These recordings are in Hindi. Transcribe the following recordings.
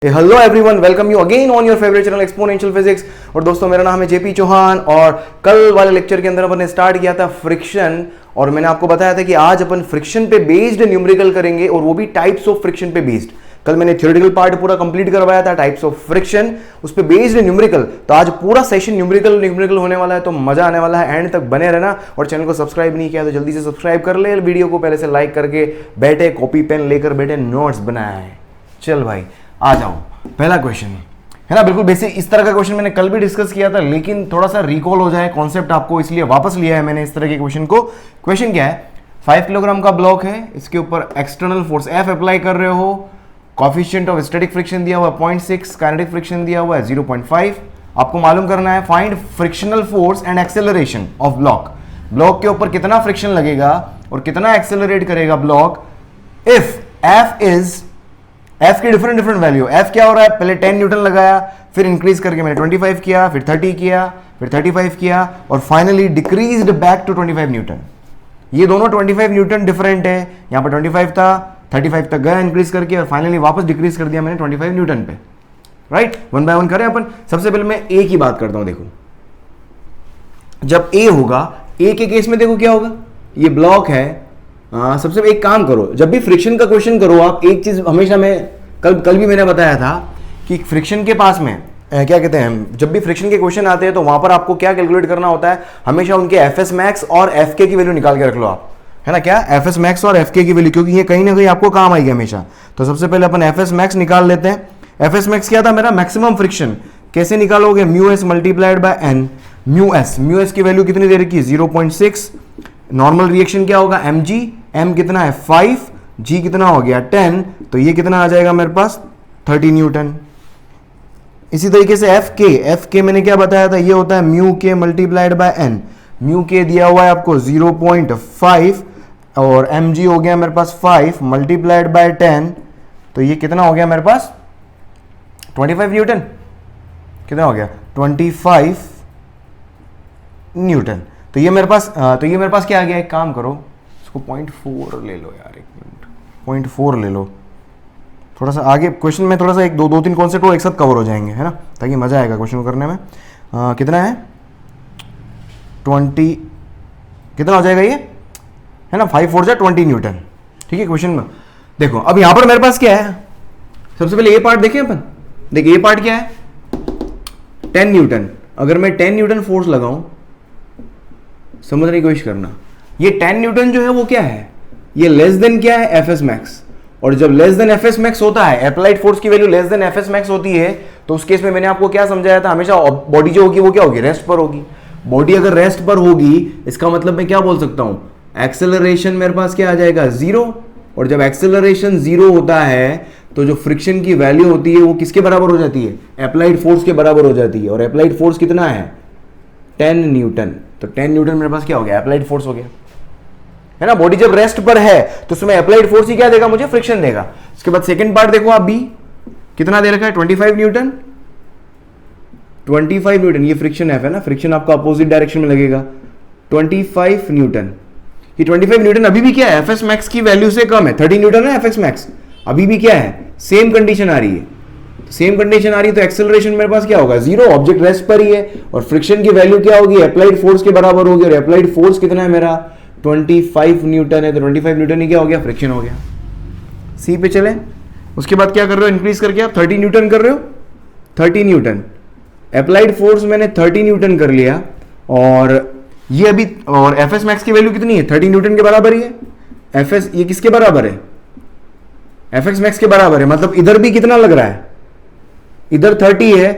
Hello everyone, welcome you again on your favourite channel exponential physics. और दोस्तों, मेरा नाम है जेपी चौहान और कल वाले लेक्चर के अंदर अपन ने स्टार्ट किया था फ्रिक्शन। और मैंने आपको बताया था कि आज अपन फ्रिक्शन पे बेस्ड न्यूमेरिकल करेंगे और वो भी टाइप्स ऑफ फ्रिक्शन पे बेस्ड। कल मैंने थ्योरेटिकल पार्ट पूरा कंप्लीट करवाया था, टाइप्स ऑफ फ्रिक्शन, उस पे बेस्ड न्यूमेरिकल। तो आज पूरा सेशन न्यूमेरिकल होने वाला है, तो मजा आने वाला है। एंड तक बने रहना और चैनल को सब्सक्राइब नहीं किया तो जल्दी से सब्सक्राइब कर ले। वीडियो को पहले से लाइक करके बैठे, कॉपी पेन लेकर बैठे, नोट्स बनाया है। चल भाई आ जाओ, पहला क्वेश्चन है ना, बिल्कुल बेसिक। इस तरह का क्वेश्चन मैंने कल भी डिस्कस किया था, लेकिन थोड़ा सा रिकॉल हो जाए कॉन्सेप्ट आपको, इसलिए वापस लिया है मैंने इस तरह के क्वेश्चन को। क्वेश्चन क्या है, 5 किलोग्राम का ब्लॉक है, इसके ऊपर एक्सटर्नल फोर्स F अप्लाई कर रहे हो, कोएफिशिएंट ऑफ स्टैटिक फ्रिक्शन दिया हुआ है 0.6, काइनेटिक फ्रिक्शन दिया हुआ है 0.5। आपको मालूम करना है find frictional force and acceleration of block. Block के ऊपर कितना फ्रिक्शन लगेगा और कितना एक्सेलरेट करेगा ब्लॉक इफ F की डिफरेंट वैल्यू। F क्या हो रहा है, पहले 10 न्यूटन लगाया, फिर इंक्रीज करके मैंने 25 किया, फिर 30 किया, फिर 35 किया और finally decreased back to 25 newton. ये दोनों 25 न्यूटन डिफरेंट है, यहां पर 25 था, 35 तक गया इंक्रीज करके और फाइनली वापस डिक्रीज कर दिया मैंने 25 न्यूटन पे। राइट, वन बाय वन करें अपन। सबसे पहले मैं A की बात करता हूं। देखो, जब A होगा, A के केस में देखो क्या होगा, ये ब्लॉक है। सबसे एक काम करो, जब भी फ्रिक्शन का क्वेश्चन करो आप, एक चीज हमेशा, मैं कल भी मैंने बताया था कि फ्रिक्शन के पास में क्या कहते हैं, जब भी फ्रिक्शन के क्वेश्चन आते हैं तो वहां पर आपको क्या कैलकुलेट करना होता है, हमेशा उनके एफएस मैक्स और एफके की वैल्यू निकाल के रख लो आप, है ना। क्या एफएस मैक्स और एफके की वैल्यू, क्योंकि ये कहीं ना कहीं आपको काम आएगी हमेशा। तो सबसे पहले अपन एफएस मैक्स निकाल लेते हैं। एफएस मैक्स क्या था मेरा, मैक्सिमम फ्रिक्शन। कैसे निकालोगे, mu S multiplied by N. Mu S की वैल्यू कितनी दे रखी है 0.6। नॉर्मल रिएक्शन क्या होगा, एम जी, एम कितना है 5, जी कितना हो गया 10, तो ये कितना आ जाएगा मेरे पास 30 न्यूटन। इसी तरीके से एफ के मैंने क्या बताया था, ये होता है म्यू के मल्टीप्लाइड बाय एन। म्यू के दिया हुआ है आपको 0.5 और एम जी हो गया मेरे पास 5 मल्टीप्लाइड बाय 10, तो ये कितना हो गया मेरे पास 25 न्यूटन। कितना हो गया 25 न्यूटन। तो ये मेरे पास क्या आ गया, एक काम करो, इसको 0.4 ले लो यार, एक मिनट, 0.4 ले लो। थोड़ा सा आगे क्वेश्चन में थोड़ा सा एक दो तीन कॉन्सेप्ट और एक साथ कवर हो जाएंगे, है ना, ताकि मजा आएगा क्वेश्चन को करने में। कितना है 20, कितना हो जाएगा ये, है ना, 5 4 20 न्यूटन। ठीक है, क्वेश्चन में देखो अब यहां पर मेरे पास क्या है। सबसे पहले ये पार्ट देखें अपन। देखिए ये पार्ट क्या है, 10 न्यूटन। अगर मैं 10 न्यूटन फोर्स लगाऊं, समझने की कोशिश करना, ये 10 न्यूटन जो है वो क्या है, ये लेस देन क्या है, एफएस मैक्स। और जब लेस देन एफएस मैक्स होता है, अप्लाइड फोर्स की value less than FS max होती है, तो उस केस में मैंने आपको क्या समझाया था, हमेशा बॉडी जो होगी वो क्या होगी, रेस्ट पर होगी। बॉडी अगर रेस्ट पर होगी, इसका मतलब मैं क्या बोल सकता हूं, एक्सेलरेशन मेरे पास क्या आ जाएगा 0। और जब एक्सेलरेशन 0 होता है तो जो फ्रिक्शन की वैल्यू होती है वो किसके बराबर हो जाती है, अप्लाइड फोर्स के बराबर हो जाती है। और अप्लाइड फोर्स कितना है 10 न्यूटन। तो 10 न्यूटन मेरे पास क्या हो गया, अप्लाइड फोर्स हो गया, है ना। बॉडी जब रेस्ट पर है तो उसमें अप्लाइड फोर्स ही क्या देगा, मुझे फ्रिक्शन देगा। उसके बाद सेकंड पार्ट देखो आप, बी कितना दे रखा है 25 न्यूटन। 25 न्यूटन ये फ्रिक्शन है ना, फ्रिक्शन आपका अपोजिट डायरेक्शन में लगेगा 25 न्यूटन। ये 25 न्यूटन अभी भी क्या है, एफएस मैक्स की वैल्यू से कम है। 30 न्यूटन है एफएस मैक्स, अभी भी क्या है, सेम कंडीशन आ रही है। सेम कंडीशन आ रही है तो एक्सेलरेशन मेरे पास क्या होगा 0, ऑब्जेक्ट रेस्ट पर ही है। और फ्रिक्शन की वैल्यू क्या होगी, अप्लाइड फोर्स के बराबर होगी। और अप्लाइड फोर्स कितना है मेरा 25 न्यूटन है, तो 25 न्यूटन ही क्या हो गया, फ्रिक्शन हो गया। सी पे चले, उसके बाद क्या कर रहे हो, इंक्रीज करके आप 30 न्यूटन कर रहे हो, 30 न्यूटन। अप्लाइड फोर्स मैंने 30 न्यूटन कर लिया और ये अभी, और एफएस मैक्स की वैल्यू कितनी है 30 न्यूटन के बराबर ही है। एफएस ये किसके बराबर है, एफएस मैक्स के बराबर है। मतलब इधर भी कितना लग रहा है, इधर 30 है,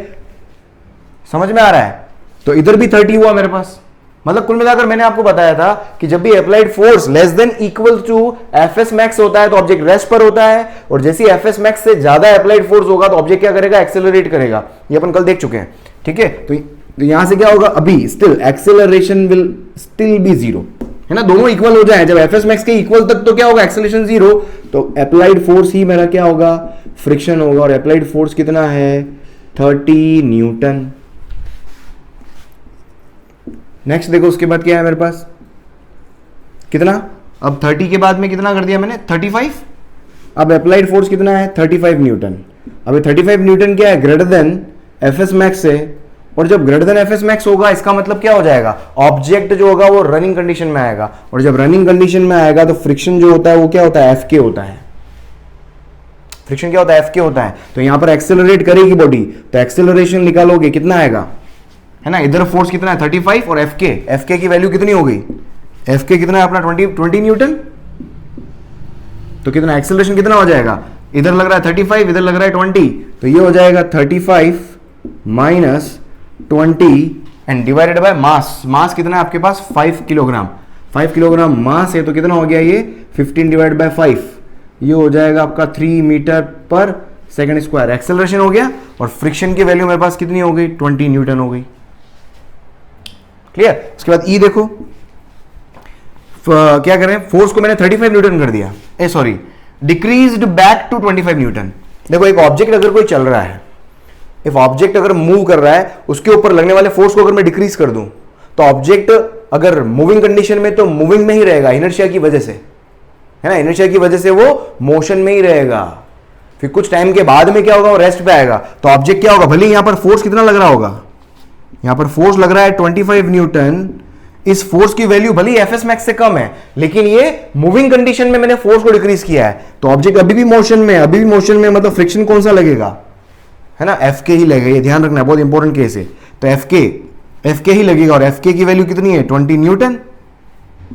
समझ में आ रहा है, तो इधर भी 30 हुआ मेरे पास। मतलब कुल मिलाकर मैंने आपको बताया था कि जब भी applied force less than equal to FS max होता है तो ऑब्जेक्ट रेस्ट पर होता है। और जैसे एफएस मैक्स से ज्यादा अप्लाइड फोर्स होगा तो ऑब्जेक्ट क्या करेगा, एक्सेलरेट करेगा। ये अपन कल देख चुके हैं, ठीक है। तो यहां से क्या होगा, अभी still acceleration will still be 0, है ना। दोनों इक्वल हो जाए, जब एफएस मैक्स के इक्वल तक तो क्या होगा, एक्सेलरेशन 0, तो अप्लाइड फोर्स ही मेरा क्या होगा, फ्रिक्शन होगा। और अप्लाइड फोर्स कितना है 30 न्यूटन। नेक्स्ट देखो, उसके बाद क्या है मेरे पास, कितना, अब 30 के बाद में कितना कर दिया मैंने 35। अब अप्लाइड फोर्स कितना है 35 न्यूटन। अभी 35 न्यूटन क्या है, greater than F S max से, और जब greater than F S max होगा इसका मतलब क्या हो जाएगा, ऑब्जेक्ट जो होगा वो रनिंग कंडीशन में आएगा, और जब रनिंग कंडीशन में आएगा तो फ्रिक्शन जो होता है वो क्या होता है, एफ के होता है। फ्रिक्शन क्या होता है, एफ के होता है। तो यहां पर एक्सेलरेट करेगी बॉडी, तो एक्सेलरेशन निकालोगे कितना आएगा, है ना, इधर फोर्स कितना है 35 और एफ के की वैल्यू कितनी हो गई, एफ के कितना है अपना 20 न्यूटन, तो कितना एक्सेलरेशन कितना हो जाएगा, इधर लग रहा है 35, इधर लग रहा है 20, तो ये हो जाएगा 35 minus 20 and divided by mass. Mass कितना है आपके पास 5 किलोग्राम, 5 किलोग्राम मास है, तो कितना हो गया ये 15 डिवाइड बाय 5, ये हो जाएगा आपका 3 मीटर पर सेकंड स्क्वायर। एक्सेलरेशन हो गया और फ्रिक्शन की वैल्यू मेरे पास कितनी हो गई 20 न्यूटन हो गई। क्लियर। उसके बाद ई देखो, क्या करें, फोर्स को मैंने 35 न्यूटन कर दिया, sorry decreased back to 25 newton. देखो एक ऑब्जेक्ट अगर कोई चल रहा है, इफ ऑब्जेक्ट अगर मूव कर रहा है, उसके ऊपर लगने वाले फोर्स को अगर मैं डिक्रीज कर दूं, तो ऑब्जेक्ट अगर मूविंग कंडीशन में तो मूविंग में ही रहेगा इनर्शिया की वजह से, है ना, इनर्शिया की वजह से वो मोशन में ही रहेगा। फिर कुछ टाइम के बाद में क्या होगा, वो रेस्ट पे आएगा। तो ऑब्जेक्ट क्या होगा, भले यहां पर फोर्स कितना लग रहा होगा, यहां पर फोर्स लग रहा है 25 न्यूटन, इस फोर्स की वैल्यू भले एफ एस मैक्स से कम है, लेकिन ये मूविंग कंडीशन में मैंने फोर्स को डिक्रीज किया है, तो ऑब्जेक्ट अभी भी मोशन में, अभी भी मोशन में, मतलब फ्रिक्शन कौन सा लगेगा, है ना, एफ के ही लगेगा। ये ध्यान रखना है, बहुत इंपॉर्टेंट केस है। तो एफ के ही लगेगा, और एफ के की वैल्यू कितनी है 20 न्यूटन।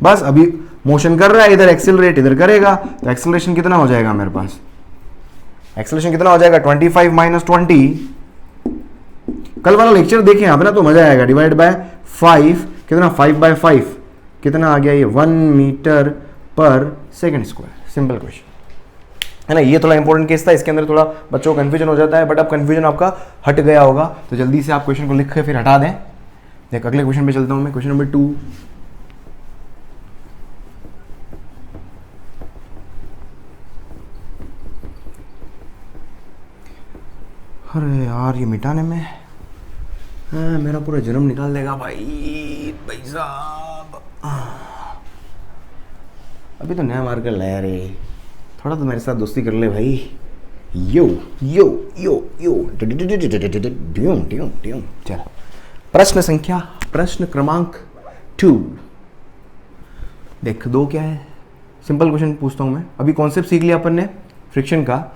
बस अभी मोशन कर रहा है, इधर एक्सेलरेट इधर करेगा, तो एक्सेलरेशन कितना हो जाएगा मेरे पास, एक्सेलरेशन कितना हो जाएगा 25 माइनस 20। कल वाला लेक्चर देखें आप ना, तो मजा आएगा। डिवाइड बाय 5 कितना, 5 बाय 5 कितना आ गया, ये 1 मीटर पर सेकंड स्क्वायर। सिंपल क्वेश्चन है ना। ये थोड़ा इंपॉर्टेंट केस था, इसके अंदर थोड़ा बच्चों को कंफ्यूजन हो जाता है, बट अब कंफ्यूजन आपका हट गया होगा, तो जल्दी से आप क्वेश्चन को लिख के फिर हटा दें। देख अगले क्वेश्चन पे चलता हूं मैं, क्वेश्चन नंबर 2। अरे यार ये मिटाने में मेरा पूरा जन्म निकाल देगा भाई साहब। अभी तो नया मार्कर लाया रे, थोड़ा तो मेरे साथ दोस्ती कर ले भाई। यो यो यो यो चल, प्रश्न क्रमांक 2 देख, 2 क्या है, सिंपल क्वेश्चन पूछता हूं मैं। अभी कॉन्सेप्ट सीख लिया अपन ने फ्रिक्शन का,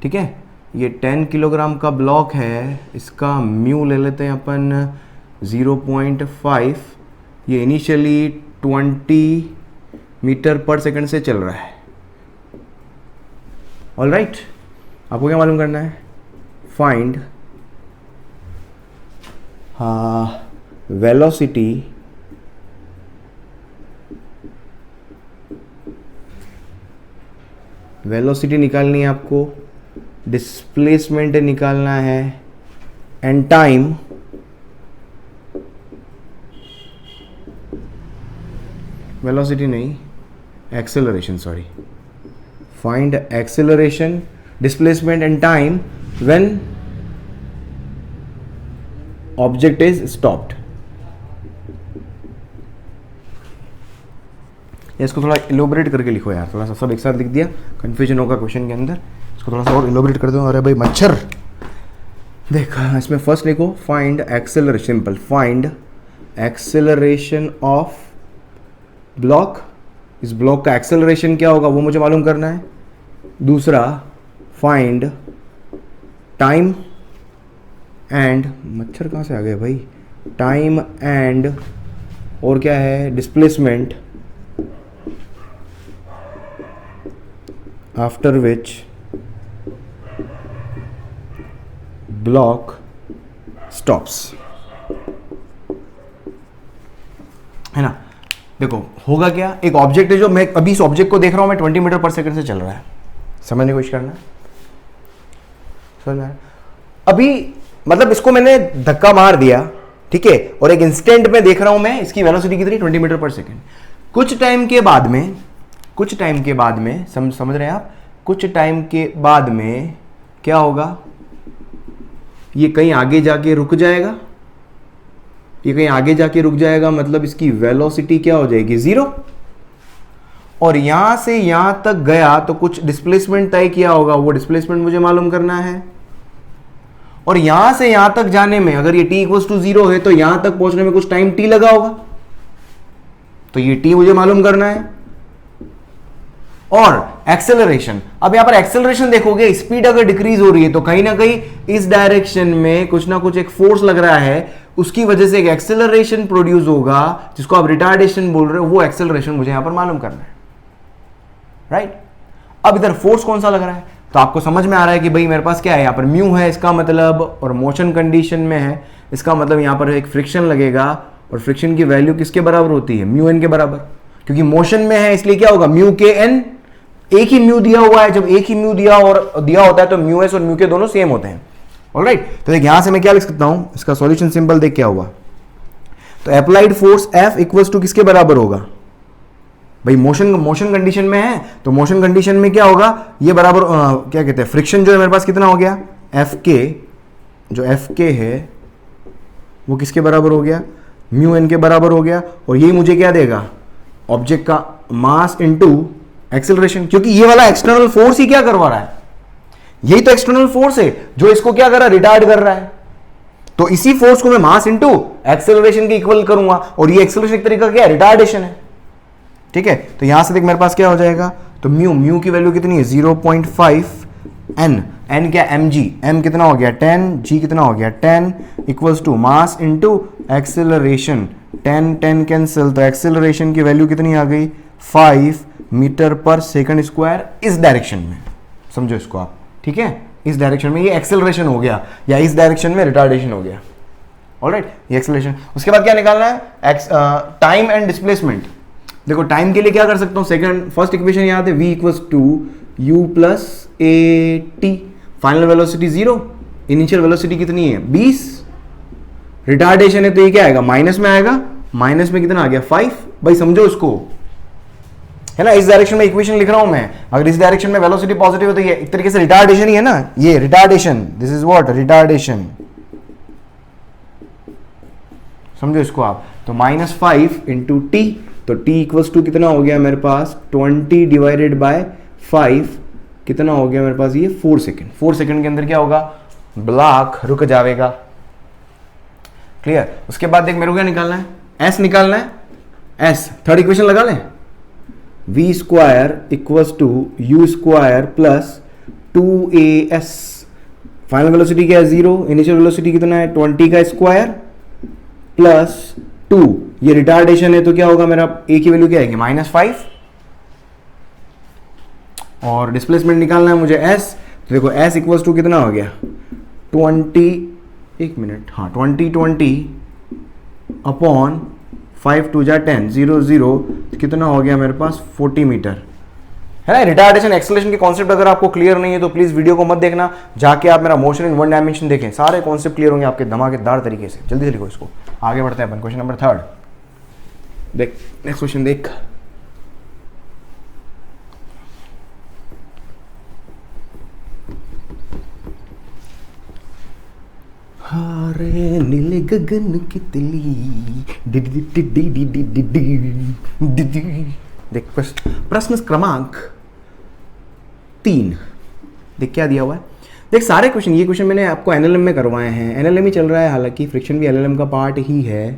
ठीक है। ये 10 किलोग्राम का ब्लॉक है, इसका म्यू ले लेते हैं अपन 0.5। ये इनिशियली 20 मीटर पर सेकंड से चल रहा है। ऑल राइट, आपको क्या मालूम करना है, फाइंड वेलोसिटी निकालनी है आपको, डिस्प्लेसमेंट निकालना है, एंड टाइम वेलोसिटी नहीं, acceleration, sorry, find acceleration, displacement and time when object is stopped. इसको थोड़ा इलोबरेट करके लिखो यार, थोड़ा सा सब एक साथ लिख दिया कंफ्यूजन होगा क्वेश्चन के अंदर, इसको थोड़ा सा और इलोबरेट कर दो। अरे भाई मच्छर, देख इसमें फर्स्ट लिखो find acceleration, simple, find acceleration of block. इस ब्लॉक का एक्सेलरेशन क्या होगा वो मुझे मालूम करना है। दूसरा फाइंड टाइम एंड, मच्छर कहाँ से आ गए भाई, टाइम एंड, और क्या है, displacement after which block stops, है ना। देखो होगा क्या, एक ऑब्जेक्ट है, जो मैं अभी इस ऑब्जेक्ट को देख रहा हूं, मैं 20 मीटर पर सेकंड से चल रहा है, समझने की कोशिश करना, समझ में आया? अभी मतलब इसको मैंने धक्का मार दिया, ठीक है, और एक इंस्टेंट में देख रहा हूं मैं इसकी वेलोसिटी कितनी, 20 मीटर पर सेकंड। कुछ टाइम के बाद में समझ रहे हैं आप, कुछ टाइम के बाद में क्या होगा, ये कहीं आगे जाके रुक जाएगा, मतलब इसकी वेलोसिटी क्या हो जाएगी, 0। और यहां से यहां तक गया तो कुछ डिस्प्लेसमेंट तय किया होगा, वो डिस्प्लेसमेंट मुझे मालूम करना है। और यहां से यहां तक जाने में अगर ये t इक्वल्स टू 0 है तो यहां तक पहुंचने में कुछ टाइम t लगा होगा, तो ये t मुझे मालूम करना है। और एक्सेलरेशन, अब यहां पर एक्सेलरेशन देखोगे, स्पीड अगर डिक्रीज हो रही है तो कहीं ना कहीं इस डायरेक्शन में कुछ ना कुछ एक फोर्स लग रहा है, उसकी वजह से एक एक्सेलरेशन प्रोड्यूस होगा जिसको आप रिटार्डेशन बोल रहे हो, वो एक्सेलरेशन मुझे यहां पर मालूम करना है, राइट। अब इधर फोर्स कौन सा लग रहा है, तो आपको समझ में आ रहा है कि भाई मेरे पास क्या है, यहां पर म्यू है इसका मतलब, और मोशन कंडीशन में है इसका मतलब यहां पर एक फ्रिक्शन लगेगा, और फ्रिक्शन की वैल्यू किसके बराबर होती है, म्यू एन के बराबर, क्योंकि मोशन में है इसलिए क्या होगा, म्यू के एन, एक ही म्यू दिया हुआ है, जब एक ही म्यू दिया होता है तो म्यू एस और म्यू के दोनों सेम होते हैं, ऑलराइट। तो देख यहां से मैं क्या लिख सकता हूं, इसका सॉल्यूशन सिंपल देख क्या हुआ, तो applied force F equals to किसके बराबर होगा भाई, मोशन कंडीशन में है तो मोशन कंडीशन में क्या होगा, ये बराबर क्या कहते हैं, फ्रिक्शन जो है मेरे पास कितना हो गया, एफ के, जो एफ के है वो किसके बराबर हो गया, म्यू एन के बराबर हो गया, और ये मुझे क्या देगा, ऑब्जेक्ट का मास इनटू एक्सेलरेशन, क्योंकि ये वाला एक्सटर्नल फोर्स ही क्या करवा रहा है, यही तो एक्सटर्नल फोर्स है जो इसको क्या कर रहा है, रिटार्ड कर रहा है, तो इसी फोर्स को मैं मास इनटू एक्सेलरेशन के इक्वल करूंगा, और ये एक्सेलरेशन एक तरीका क्या है, रिटार्डेशन है, ठीक है। तो यहां से देख मेरे पास क्या हो जाएगा, तो म्यू की वैल्यू कितनी है 0.5 एन क्या mg, m कितना हो गया 10, g कितना हो गया 10 equals to mass into acceleration, 10 cancel, तो एक्सेलरेशन की वैल्यू कितनी आ गई 5 मीटर पर सेकंड स्क्वायर इस डायरेक्शन में, समझो इसको आप, ठीक है, इस डायरेक्शन में ये एक्सेलरेशन हो गया, या इस डायरेक्शन में रिटार्डेशन हो गया, ऑलराइट, ये एक्सेलरेशन। उसके बाद क्या निकालना है, टाइम एंड डिस्प्लेसमेंट। देखो टाइम के लिए क्या कर सकता हूं, सेकंड फर्स्ट इक्वेशन याद है, v equals to u plus A T, final velocity 0, initial velocity कितनी है 20, रिटार्डेशन है तो ये क्या आएगा, माइनस में आएगा, माइनस में कितना आ गया 5, भाई समझो इसको, है ना, इस डायरेक्शन में इक्वेशन लिख रहा हूं मैं, अगर इस डायरेक्शन में वेलोसिटी पॉजिटिव है तो ये एक तरीके से रिटार्डेशन ही है ना, ये retardation, this is what, retardation, समझो इसको आप, तो -5 इंटू टी, तो t इक्वल्स टू कितना हो गया मेरे पास 20 डिवाइडेड बाय 5, कितना हो गया मेरे पास ये 4 सेकेंड, 4 सेकेंड के अंदर क्या होगा, ब्लॉक रुक जाएगा, क्लियर। उसके बाद देख मेरे को क्या निकालना है, s निकालना है, s थर्ड इक्वेशन लगा लें, v square equals to u square plus 2as, final velocity क्या है 0, इनिशियल वेलोसिटी कितना है 20 का स्क्वायर प्लस 2, ये रिटार्डेशन है तो क्या होगा मेरा, a की वैल्यू क्या आएगी -5, और डिस्प्लेसमेंट निकालना है मुझे s, तो देखो s इक्वल्स टू कितना हो गया 20, एक मिनट, हाँ 20 अपॉन 5 2 जा 10 0 0, कितना हो गया मेरे पास 40 मीटर, है ना। रिटार्डेशन एक्सेलरेशन के कॉन्सेप्ट अगर आपको क्लियर नहीं है तो प्लीज वीडियो को मत देखना, जाके आप मेरा मोशन इन वन डायमेंशन देखें, सारे कॉन्सेप्ट क्लियर होंगे आपके धमाकेदार तरीके से। जल्दी से लिखो इसको, आगे बढ़ते हैं अपन, क्वेश्चन नंबर 3, देख नेक्स्ट क्वेश्चन देख, हारे नीले गगन की तिली, देख प्रश्न क्रमांक 3, देख क्या दिया हुआ है, देख सारे क्वेश्चन, ये क्वेश्चन मैंने आपको एनएलएम में करवाए हैं, एनएलएम ही चल रहा है, हालांकि फ्रिक्शन भी एनएलएम का पार्ट ही है,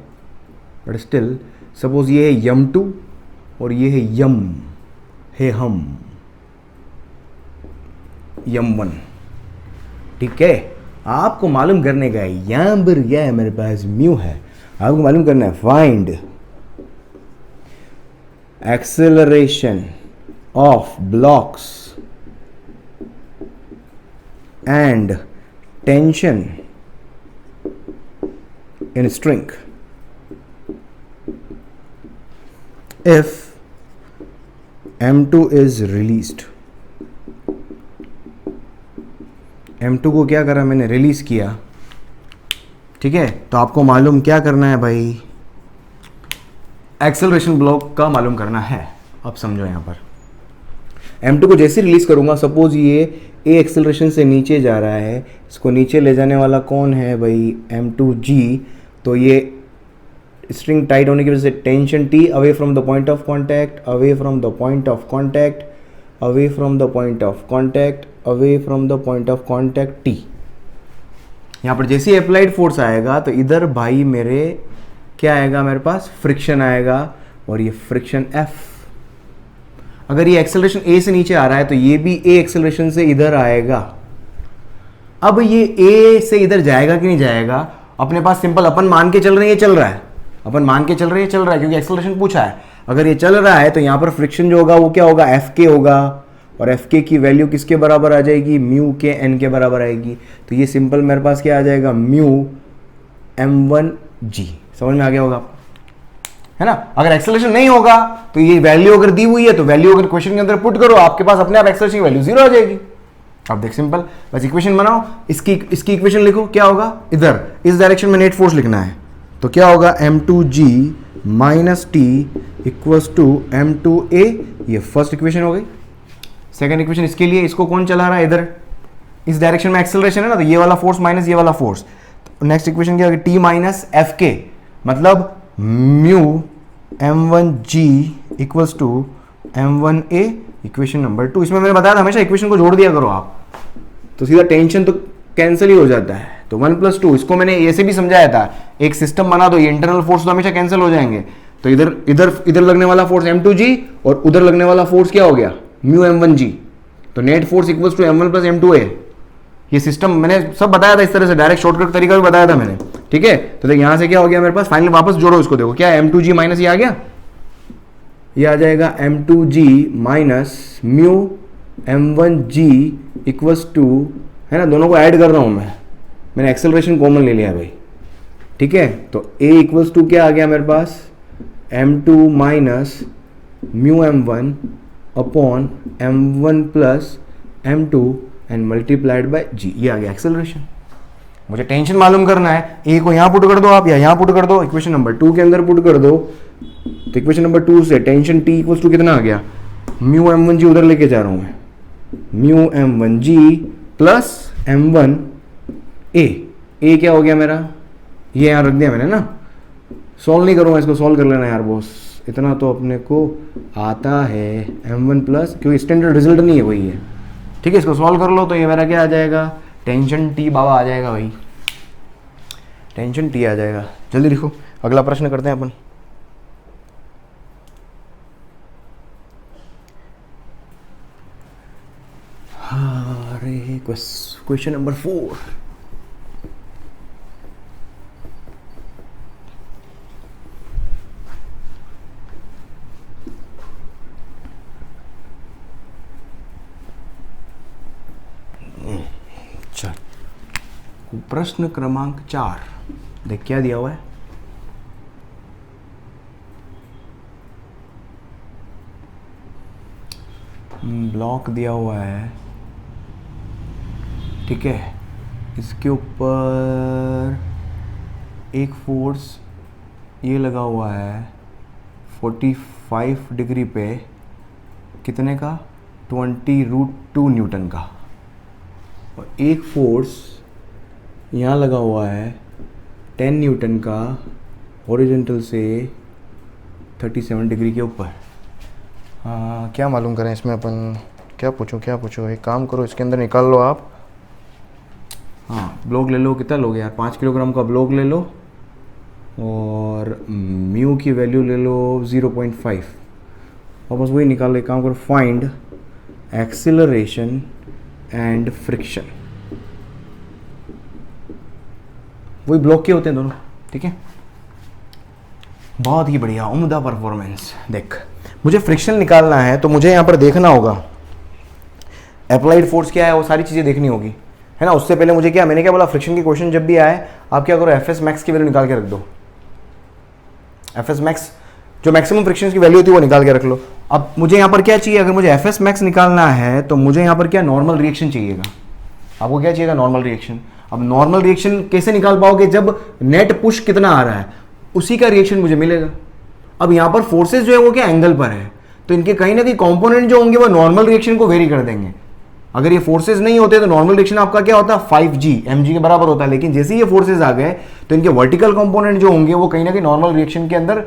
बट स्टिल सपोज ये है यम2 और ये है यम1, ठीक है। आपको मालूम करने का है, यहाँ पर क्या है मेरे पास म्यू है, आपको मालूम करना है find acceleration of blocks and tension in string if m2 is released, m2 को क्या करा मैंने, रिलीज किया, ठीक है। तो आपको मालूम क्या करना है भाई, एक्सेलरेशन ब्लॉक का मालूम करना है। अब समझो यहाँ पर m2 को जैसे रिलीज करूंगा, सपोज ये a एक्सेलरेशन से नीचे जा रहा है, इसको नीचे ले जाने वाला कौन है भाई m2g, तो ये स्ट्रिंग टाइट होने की वजह से tension T away from the point of contact, away from the point of contact, away from the point of contact, away from the point of contact T, यहाँ पर जैसे अप्लाइड फोर्स आएगा तो इधर भाई मेरे क्या आएगा, मेरे पास फ्रिक्शन आएगा, और ये फ्रिक्शन F। अगर ये एक्सेलरेशन A से नीचे आ रहा है तो ये भी A एक्सेलरेशन से इधर आएगा। अब ये A से इधर जाएगा कि नहीं जाएगा, अपने पास सिंपल अपन मान के चल रहे हैं ये चल रहा है, अपन मान के चल रहे हैं चल रहा है, क्योंकि एक्सेलरेशन पूछा है। अगर ये चल रहा है तो यहाँ पर फ्रिक्शन जो होगा वो क्या होगा, Fk होगा, और Fk की वैल्यू किसके बराबर आ जाएगी, म्यू के n के बराबर आएगी। तो ये सिंपल मेरे पास क्या आ जाएगा, म्यू m1g। समझ में आ गया होगा आपको, है ना। अगर एक्सेलरेशन नहीं होगा तो ये वैल्यू अगर दी हुई है तो वैल्यू अगर क्वेश्चन के अंदर पुट करो, आपके पास अपने आप एक्सेलरेशन की वैल्यू 0 आ जाएगी। अब देख सिंपल, बस इक्वेशन बनाओ, इसकी इक्वेशन लिखो, क्या होगा, इधर इस डायरेक्शन में नेट फोर्स लिखना है, तो क्या होगा m2g minus T equals to m2a। ये फर्स्ट इक्वेशन हो गई। सेकंड इक्वेशन इसके लिए, इसको कौन चला रहा है, इधर इस डायरेक्शन में एक्सेलरेशन है ना, तो ये वाला फोर्स माइनस ये वाला फोर्स। नेक्स्ट इक्वेशन क्या होगी, t माइनस एफ के, मतलब mu m1g equals to m1a, equation number 2। इसमें मैंने बताया था हमेशा इक्वेशन को जोड़ दिया करो आप, तो सीधा टेंशन तो कैंसिल ही हो जाता है। तो 1 + 2, इसको मैंने ऐसे भी समझाया था, एक सिस्टम बना दो, ये इंटरनल फोर्स तो हमेशा कैंसिल हो जाएंगे। तो इधर इधर इधर लगने वाला फोर्स m2g और उधर लगने वाला फोर्स क्या हो गया, म्यू m1g। तो net force equals to m1 + m2a। ये सिस्टम मैंने सब बताया था इस तरह से, डायरेक्ट शॉर्टकट तरीका भी बताया था मैंने, ठीक है। तो देख यहाँ से क्या हो गया मेरे पास, फाइनल वापस जोड़ो इसको, देखो क्या m2g माइनस ये आ गया, ये आ जाएगा m2g minus mu m1g equals to, है ना, दोनों को ऐड कर रहा हूँ मैंने एक्सेलरेशन कॉमन ले लिया भाई, ठीक है। तो a इक्वल्स टू क्या आ गया मेरे पास, m2 minus mu m1 upon m1 plus m2 and multiplied by g, ये आ गया एक्सेलरेशन। मुझे टेंशन मालूम करना है, a को यहाँ पुट कर दो आप या यहाँ पुट कर दो, इक्वेशन नंबर 2 के अंदर पुट कर दो। तो इक्वेशन नंबर 2 से टेंशन t इक्वल्स टू कितना आ गया, म्यू m1g उधर लेके जा रहा हूँ मैं, mu m1g plus m1a। a क्या हो गया मेरा, ये यहाँ रख दिया मैंने ना, सॉल्व नहीं करूँगा इसको, सॉल्व कर लेना यार बॉस, इतना तो अपने को आता है। m1 प्लस, क्योंकि स्टैंडर्ड रिजल्ट नहीं है वही है, ठीक है। इसको सॉल्व कर लो तो ये मेरा क्या आ जाएगा, टेंशन t बाबा आ जाएगा भाई, टेंशन t आ जाएगा। जल्दी लिखो, अगला प्रश्न करते हैं अपन। अरे क्वेश्चन नंबर 4। चल, प्रश्न क्रमांक 4 देख क्या दिया हुआ है, ब्लॉक दिया हुआ है, ठीक है। इसके ऊपर एक फोर्स ये लगा हुआ है 45 डिग्री पे, कितने का, 20√2 न्यूटन का, और एक फोर्स यहाँ लगा हुआ है 10 न्यूटन का हॉरिजॉन्टल से 37 डिग्री के ऊपर। क्या मालूम करें इसमें अपन, क्या पूछूं, एक काम करो, इसके अंदर निकाल लो आप। हाँ, ब्लॉक ले लो, कितना लोगे यार, 5 किलोग्राम का ब्लॉक ले लो, और म्यू की वैल्यू ले लो 0.5, और बस वही निकाल लो। एक काम करो, फाइंड एक्सीलरेशन एंड फ्रिक्शन, वही ब्लॉक के होते हैं दोनों, ठीक है। बहुत ही बढ़िया, उम्दा परफॉर्मेंस। देख, मुझे फ्रिक्शन निकालना है तो मुझे यहाँ पर देखना होगा अप्लाइड फोर्स क्या है, वो सारी चीज़ें देखनी होगी, है ना। उससे पहले मुझे क्या, मैंने क्या बोला, फ्रिक्शन के क्वेश्चन जब भी आए आप क्या करो, एफएस मैक्स की वैल्यू निकाल के रख दो। एफएस मैक्स जो मैक्सिमम फ्रिक्शन की वैल्यू होती है वो निकाल के रख लो। अब मुझे यहाँ पर क्या चाहिए, अगर मुझे एफएस मैक्स निकालना है तो मुझे यहाँ पर क्या, नॉर्मल रिएक्शन चाहिएगा। आपको क्या चाहिएगा, नॉर्मल रिएक्शन। अब नॉर्मल रिएक्शन कैसे निकाल पाओगे, जब नेट पुश कितना आ रहा है उसी का रिएक्शन मुझे मिलेगा। अब यहाँ पर फोर्सेस जो है वो क्या, एंगल पर है, तो इनके कहीं ना कहीं कंपोनेंट जो होंगे वो नॉर्मल रिएक्शन को वेरी कर देंगे। अगर ये फोर्सेस नहीं होते तो नॉर्मल रिएक्शन आपका क्या होता है, 5g mg के बराबर होता है। लेकिन जैसे ये फोर्सेस आ गए तो इनके वर्टिकल कंपोनेंट जो होंगे वो कहीं ना कहीं नॉर्मल रिएक्शन के अंदर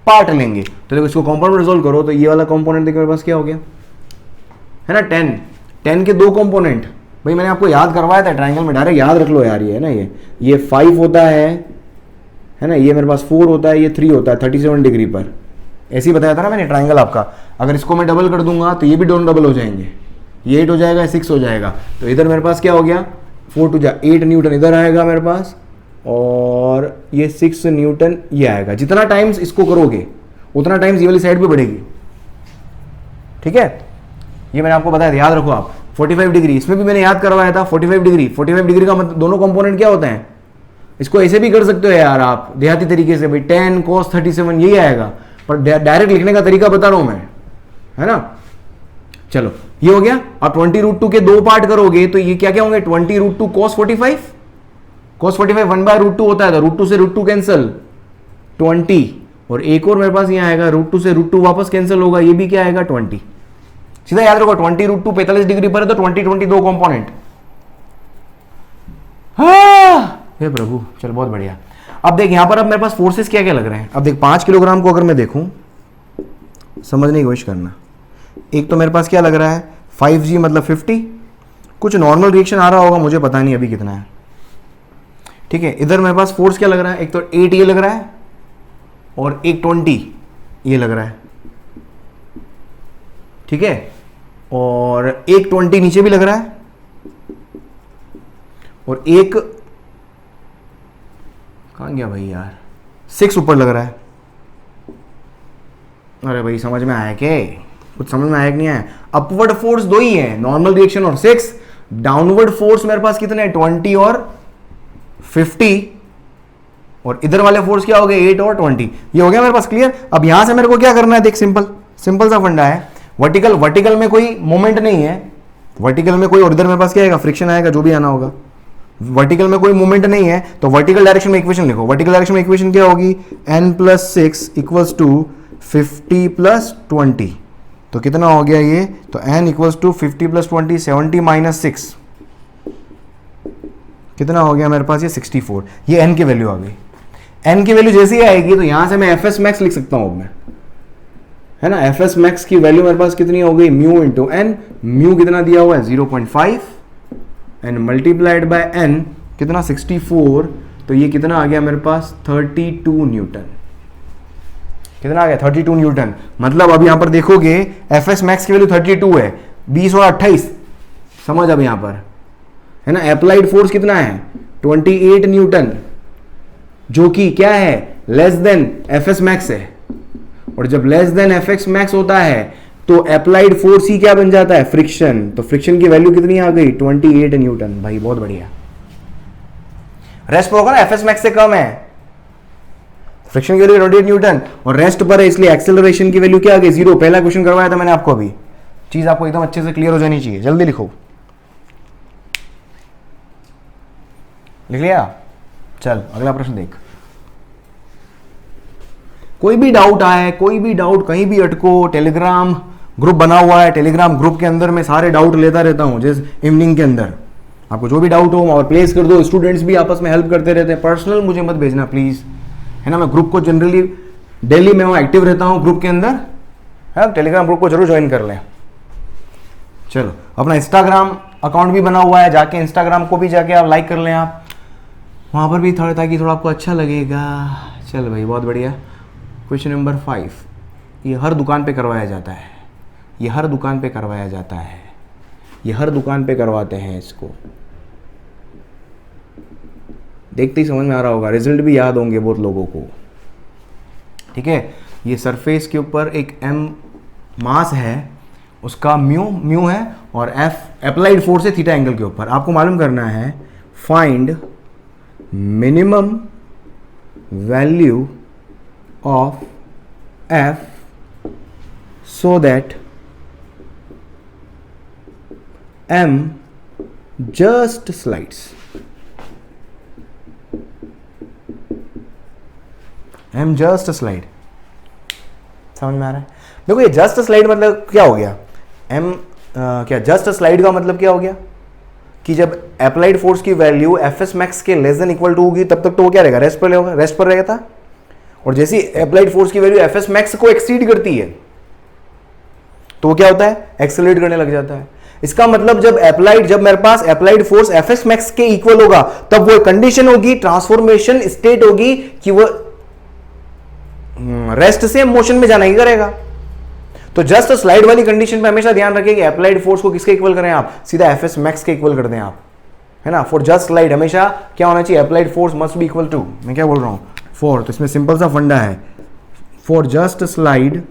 पार्ट लेंगे। तो देखो, इसको कंपाउंड रिजोल्व करो तो ये वाला कंपोनेंट देखो मेरे पास क्या हो गया, है ना, 10 के 2 कंपोनेंट, भाई मैंने आपको याद करवाया था ट्राइंगल में, डायरेक्ट याद रख लो यार, ये है ना, ये 5 होता है ना, ये मेरे पास 4 होता है, ये 3 होता है 37 डिग्री पर, ऐसे ही बताया था ना मैंने ट्राइंगल आपका। अगर इसको मैं डबल कर दूंगा तो ये भी दोनों डबल हो जाएंगे, ये 8 हो जाएगा, 6 हो जाएगा, तो इधर मेरे पास क्या हो गया 4 टू 8 न्यूटन इधर आएगा मेरे पास, और ये 6 न्यूटन ये आएगा। जितना टाइम्स इसको करोगे उतना टाइम्स ये वाली साइड भी बढ़ेगी, ठीक है। ये मैंने आपको बताया था, याद रखो आप। 45 डिग्री इसमें भी मैंने याद करवाया था, 45 डिग्री का मतलब दोनों कंपोनेंट क्या होते हैं, इसको ऐसे भी कर सकते हो यार आप देहाती तरीके से, भाई 10 cos 37 यही आएगा, पर डायरेक्ट लिखने का तरीका बता रहा हूं मैं, है ना। चलो ये हो गया। अब 20√2 के 2 पार्ट करोगे तो ये क्या क्या होंगे, 20√2 cos 45, cos 45 1/√2 होता है, तो √2 से √2 कैंसिल 20, और एक और मेरे पास यहाँ आएगा √2 से √2 वापस कैंसिल होगा, ये भी क्या आएगा 20। सीधा याद रखो 20√2 45 डिग्री पर है तो 20 दो कंपोनेंट। हे प्रभु, चल बहुत बढ़िया। अब देख यहां पर अब मेरे पास फोर्सेस क्या क्या लग रहे हैं। अब देख 5 किलोग्राम को अगर मैं देखूं, समझने की कोशिश करना। एक तो मेरे पास क्या लग रहा है 5g मतलब 50, कुछ नॉर्मल रिएक्शन आ रहा होगा, मुझे पता नहीं अभी कितना है, ठीक है। इधर मेरे पास फोर्स क्या लग रहा है, एक तो 8 ये लग रहा है और एक 20 ये लग रहा है, ठीक है, और एक 20 नीचे भी लग रहा है, और एक कहां गया भाई यार 6 ऊपर लग रहा है। अरे भाई समझ में आया क्या, कुछ समझ में आया कि नहीं आया। अपवर्ड फोर्स 2 ही है, नॉर्मल रिएक्शन और 6, डाउनवर्ड फोर्स मेरे पास कितने हैं 20 और 50, और इधर वाले फोर्स क्या हो गए 8 और 20। ये हो गया मेरे पास क्लियर। अब यहां से मेरे को क्या करना है, देख सिंपल सा फंडा है। वर्टिकल में कोई मोमेंट नहीं है, वर्टिकल में कोई, और इधर मेरे पास क्या आएगा फ्रिक्शन आएगा, जो भी आना होगा। वर्टिकल में कोई मूवमेंट नहीं है तो वर्टिकल डायरेक्शन में इक्वेशन लिखो। वर्टिकल डायरेक्शन में इक्वेशन क्या होगी, n+6 इक्वल्स टू 50 + 20, तो कितना हो गया ये, तो n इक्वल्स टू 50 + 20 70 - 6 कितना हो गया मेरे पास, ये 64। ये n की वैल्यू आ गई। n की वैल्यू जैसी आएगी तो यहां से मैं fs max लिख सकता हूं अब मैं, है ना। fs max की वैल्यू मेरे पास कितनी हो गई, म्यू इंटू n। म्यू कितना दिया हुआ है 0.5 एंड मल्टीप्लाइड बाय n कितना 64, तो ये कितना आ गया मेरे पास 32 न्यूटन। कितना आ गया 32 न्यूटन। मतलब अब यहां पर देखोगे fs max की वैल्यू 32 है, 20 और 28, समझ अब यहां पर, है ना। अप्लाइड फोर्स कितना है 28 न्यूटन, जो कि क्या है लेस देन fs max है, और जब लेस देन fx max होता है तो अप्लाइड फोर्स ही क्या बन जाता है, फ्रिक्शन। तो फ्रिक्शन की वैल्यू कितनी आ गई 28 न्यूटन। भाई बहुत बढ़िया। रेस्ट पर होगा ना fs max से कम है, फ्रिक्शन की वैल्यू 28 न्यूटन, और रेस्ट पर है इसलिए एक्सेलरेशन की वैल्यू क्या आ गई 0। पहला क्वेश्चन करवाया था मैंने आपको, अभी चीज आपको एकदम अच्छे से क्लियर हो जानी चाहिए। जल्दी लिखो, लिख लिया। चल अगला प्रश्न देख। कोई भी डाउट आए, कोई भी डाउट कहीं भी अटको, टेलीग्राम ग्रुप बना हुआ है, टेलीग्राम ग्रुप के अंदर मैं सारे डाउट लेता रहता हूं, जैसे इवनिंग के अंदर आपको जो भी डाउट हो और प्लेस कर दो। स्टूडेंट्स भी आपस में हेल्प करते रहते हैं, पर्सनल मुझे मत भेजना प्लीज, है ना। मैं ग्रुप को जनरली डेली में एक्टिव रहता हूं ग्रुप के अंदर, है। टेलीग्राम ग्रुप को जरूर ज्वाइन कर लें। चलो अपना इंस्टाग्राम अकाउंट भी बना हुआ है, जाके इंस्टाग्राम को भी जाके आप लाइक कर लें आप, वहां पर भी थोड़ा, ताकि थोड़ा आपको अच्छा लगेगा। चल भाई बहुत बढ़िया। क्वेश्चन नंबर 5, ये हर दुकान पे करवाया जाता है, ये हर दुकान पे करवाया जाता है, ये हर दुकान पे करवाते हैं इसको। देखते ही समझ में आ रहा होगा, रिजल्ट भी याद होंगे बहुत लोगों को, ठीक है। ये सरफेस के ऊपर एक m मास है, उसका म्यू है, और f अप्लाइड फोर्स है थीटा एंगल के ऊपर। आपको मालूम करना है find minimum value of f so that m just slides, m just slide। समझ में आ रहा है। देखो ये जस्ट स्लाइड मतलब क्या हो गया, m क्या जस्ट स्लाइड का मतलब क्या हो गया कि जब अप्लाइड फोर्स की वैल्यू fs max के लेस देन इक्वल टू होगी तब तक तो वो क्या रहेगा, रेस्ट पर रहेगा, रेस्ट पर रहेगा था। और जैसे अप्लाइड फोर्स की वैल्यू fs max को एक्सीड करती है तो वो क्या होता है, एक्सेलरेट करने लग जाता है। इसका मतलब जब मेरे पास अप्लाइड फोर्स एफएस मैक्स के इक्वल होगा तब वो कंडीशन होगी, ट्रांसफॉर्मेशन स्टेट होगी कि वो रेस्ट से मोशन में जाना ही करेगा। तो जस्ट स्लाइड वाली कंडीशन पे हमेशा ध्यान रखें कि अप्लाइड फोर्स को किसके इक्वल करें आप, सीधा एफएस मैक्स के इक्वल कर दें आप, है ना। फॉर जस्ट स्लाइड हमेशा क्या होना चाहिए, applied force must be equal to, मैं क्या बोल रहा हूं, फॉर, तो इसमें सिंपल सा फंडा है, फॉर जस्ट स्लाइड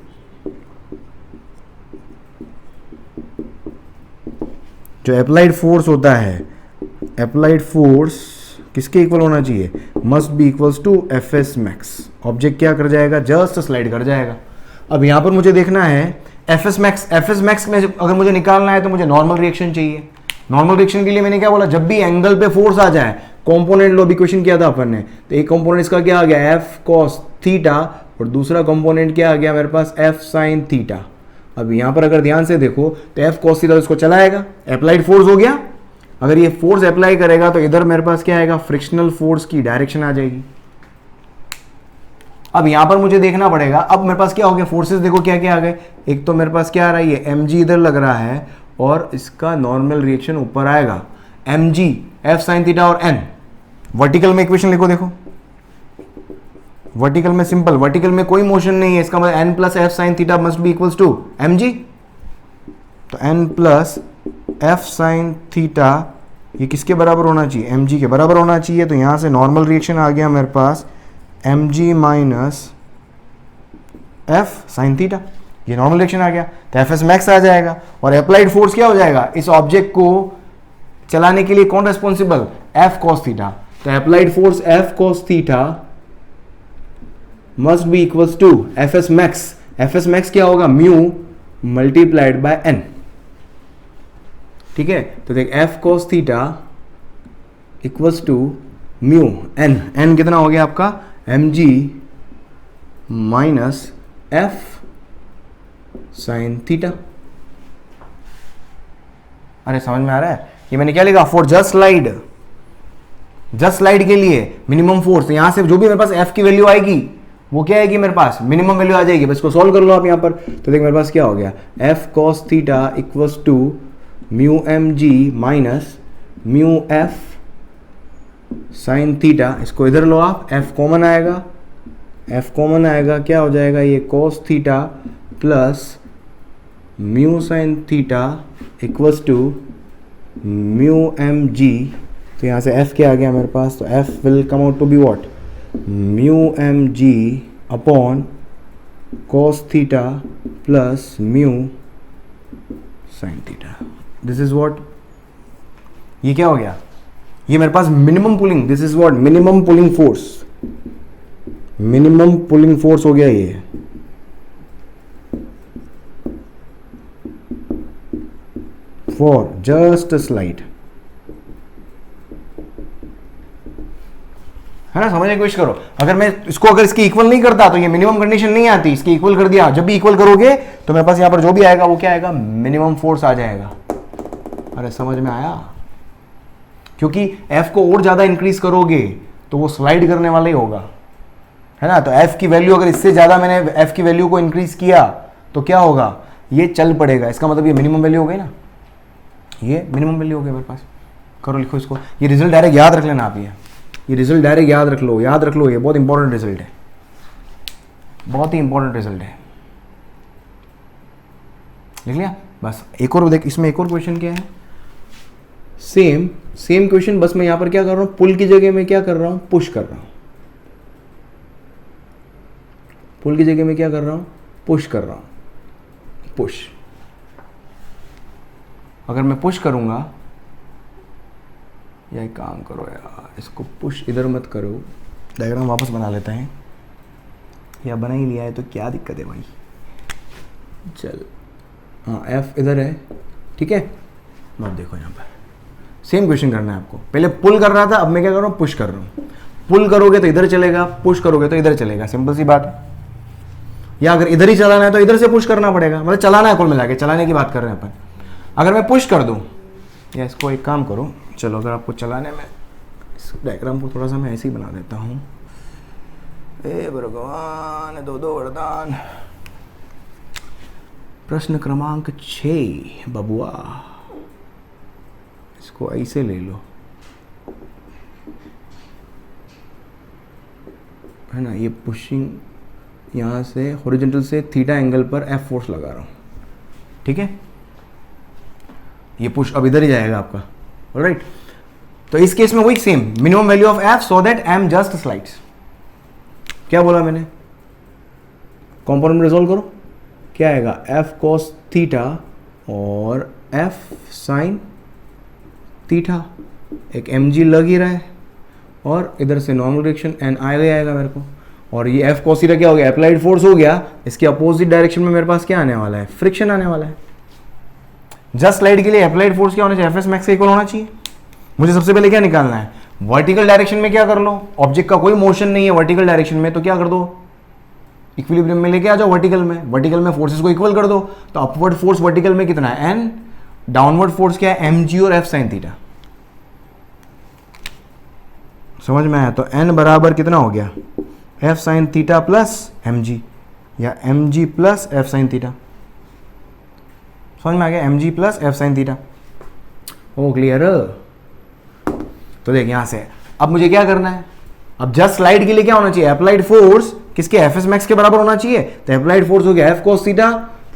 जो अप्लाइड फोर्स होता है, अप्लाइड फोर्स किसके इक्वल होना चाहिए, must be equals to F S max. Object क्या कर जाएगा, जस्ट स्लाइड कर जाएगा। अब यहां पर मुझे देखना है एफ एस मैक्स में अगर मुझे निकालना है तो मुझे नॉर्मल रिएक्शन चाहिए। नॉर्मल रिएक्शन के लिए मैंने क्या बोला, जब भी एंगल पे फोर्स आ जाए, कंपोनेंट लो इक्वेशन किया था अपन ने, तो एक कंपोनेंट इसका क्या आ गया, एफ कॉस थीटा, और दूसरा कंपोनेंट क्या आ गया मेरे पास, एफ साइन थीटा। अब यहां पर अगर ध्यान से देखो तो एफ कॉस थीटा इसको चलाएगा, अप्लाइड फोर्स हो गया। अगर ये फोर्स अप्लाई करेगा तो इधर मेरे पास क्या आएगा, फ्रिक्शनल फोर्स की डायरेक्शन आ जाएगी। अब यहां पर मुझे देखना पड़ेगा, अब मेरे पास क्या हो गया, फोर्सेस देखो क्या क्या आ गए। एक तो मेरे पास क्या आ रहा है, एम जी इधर लग रहा है और इसका नॉर्मल रिएक्शन ऊपर आएगा, M G F sine theta और एन। वर्टिकल में इक्वेशन लिखो, देखो वर्टिकल में सिंपल, वर्टिकल में कोई मोशन नहीं है, इसका मतलब N plus F sine theta must be equals to M G. तो N plus F sine theta ये किसके बराबर होना चाहिए, एम जी के बराबर होना चाहिए। तो यहां से नॉर्मल रिएक्शन आ गया मेरे पास M G minus F sine theta, ये नॉर्मल रिएक्शन आ गया, तो एफ एस मैक्स आ जाएगा। और अप्लाइड फोर्स क्या हो जाएगा, इस ऑब्जेक्ट को चलाने के लिए कौन रेस्पॉन्सिबल, एफ कॉस थीटा। तो applied force F cos theta must be equals to F S max. F S max क्या होगा, म्यू मल्टीप्लाइड बाय एन, ठीक है। तो देख F cos theta equals to mu N, N कितना हो गया आपका, M G minus F sine theta. अरे समझ में आ रहा है, ये मैंने क्या लिखा, फॉर जस्ट स्लाइड के लिए मिनिमम फोर्स, यहां से जो भी मेरे पास एफ की वैल्यू आएगी वो क्या आएगी, मेरे पास मिनिमम वैल्यू आ जाएगी। बस इसको सॉल्व कर लो आप यहां पर। तो देख मेरे पास क्या हो गया, F cos theta equals to mu M G minus mu F sine theta. इसको इधर लो आप, एफ कॉमन आएगा, एफ कॉमन आएगा क्या हो जाएगा, ये cos theta plus mu sine theta equals to mu M G. तो यहाँ से एफ क्या आ गया मेरे पास, तो F will come out to be what, mu M G upon cos theta plus mu sine theta. This is what, ये क्या हो गया, ये मेरे पास minimum pulling, this is what minimum pulling force, minimum pulling force हो गया ये। फॉर जस्ट स्लाइड, है ना, समझने की कोशिश करो। अगर मैं इसको अगर इसकी इक्वल नहीं करता तो ये मिनिमम कंडीशन नहीं आती, इसकी इक्वल कर दिया, जब भी इक्वल करोगे तो मेरे पास यहां पर जो भी आएगा वो क्या आएगा, मिनिमम फोर्स आ जाएगा। अरे समझ में आया, क्योंकि एफ को और ज्यादा इंक्रीज करोगे तो वो स्लाइड करने वाला ही होगा, है ना। तो एफ की वैल्यू अगर इससे ज्यादा मैंने एफ की वैल्यू को इंक्रीज किया तो क्या होगा, ये चल पड़ेगा। इसका मतलब ये मिनिमम वैल्यू हो गई ना, ये मिनिमम वैल्यू हो गई मेरे पास। करो, लिखो इसको, ये रिजल्ट डायरेक्ट याद रख लेना आप, ये रिजल्ट डायरेक्ट याद रख लो, याद रख लो, ये बहुत इंपॉर्टेंट रिजल्ट है, बहुत ही इंपॉर्टेंट रिजल्ट है। लिख लिया, बस एक और देख, इसमें एक और क्वेश्चन क्या है, सेम क्वेश्चन, बस मैं यहां पर क्या कर रहा हूं, पुल की जगह में क्या कर रहा हूं, पुश कर रहा हूं। पुल की जगह में क्या कर रहा हूं, पुश कर रहा हूं, पुश। अगर मैं पुश करूंगा, या एक काम करो यार, इसको पुश इधर मत करो, डायग्राम वापस बना लेते हैं, या बना ही लिया है तो क्या दिक्कत है भाई, चल हाँ एफ इधर है, ठीक है। अब देखो यहाँ पर सेम क्वेश्चन करना है आपको, पहले पुल कर रहा था, अब मैं क्या कर रहा हूँ, पुश कर रहा हूँ। पुल करोगे तो इधर चलेगा, पुश करोगे तो इधर चलेगा, सिंपल सी बात है। या अगर इधर ही चलाना है तो इधर से पुश करना पड़ेगा, मतलब चलाना है, कुल मिला के चलाने की बात कर रहे हैं अपन। अगर मैं पुश कर दूं, या इसको एक काम करो, चलो अगर आपको चलाने में, इस डायग्राम को थोड़ा सा मैं ऐसे ही बना देता हूँ। ए भगवान, दो वरदान। प्रश्न क्रमांक 6 बबुआ, इसको ऐसे ले लो, है ना, ये पुशिंग यहाँ से हॉरिजॉन्टल से थीटा एंगल पर एफ फोर्स लगा रहा हूँ, ठीक है। ये पुश अब इधर ही जाएगा आपका, ऑलराइट। तो इस केस में वही same minimum value of F so that am just slides. क्या बोला मैंने, कॉम्पोनेंट रिजोल्व करो, क्या आएगा, एफ कॉस थीटा और एफ साइन थीटा, एक एम जी लग ही रहा है और इधर से नॉर्मल डायरेक्शन एन आएगा मेरे को, और ये एफ कॉस थीटा क्या हो गया, अप्लाइड फोर्स हो गया। इसके अपोजिट डायरेक्शन में मेरे पास क्या आने वाला है, फ्रिक्शन आने वाला है। जस्ट स्लाइड के लिए अप्लाइड फोर्स क्या होना चाहिए, एफ एस मैक्स इक्वल होना चाहिए। मुझे सबसे पहले क्या निकालना है, वर्टिकल डायरेक्शन में क्या कर लो, ऑब्जेक्ट का कोई मोशन नहीं है वर्टिकल डायरेक्शन में, तो क्या कर दो, इक्विलिब्रियम में लेके आ जाओ वर्टिकल में फोर्सेस को इक्वल कर दो। तो अपवर्ड फोर्स वर्टिकल में कितना है, एन, डाउनवर्ड फोर्स क्या है, एम जी और एफ साइन थीटा। समझ में आया, तो एन बराबर कितना हो गया, F sine theta plus M G, या M G plus F sine theta. समझ में आ गया, M G plus F sine theta. ओ क्लियर। तो देख यहां से अब मुझे क्या करना है, अब जस्ट स्लाइड के लिए क्या होना चाहिए, अप्लाइड फोर्स किसके, एफ एस मैक्स के बराबर होना चाहिए। तो अप्लाइड फोर्स हो गया F cos theta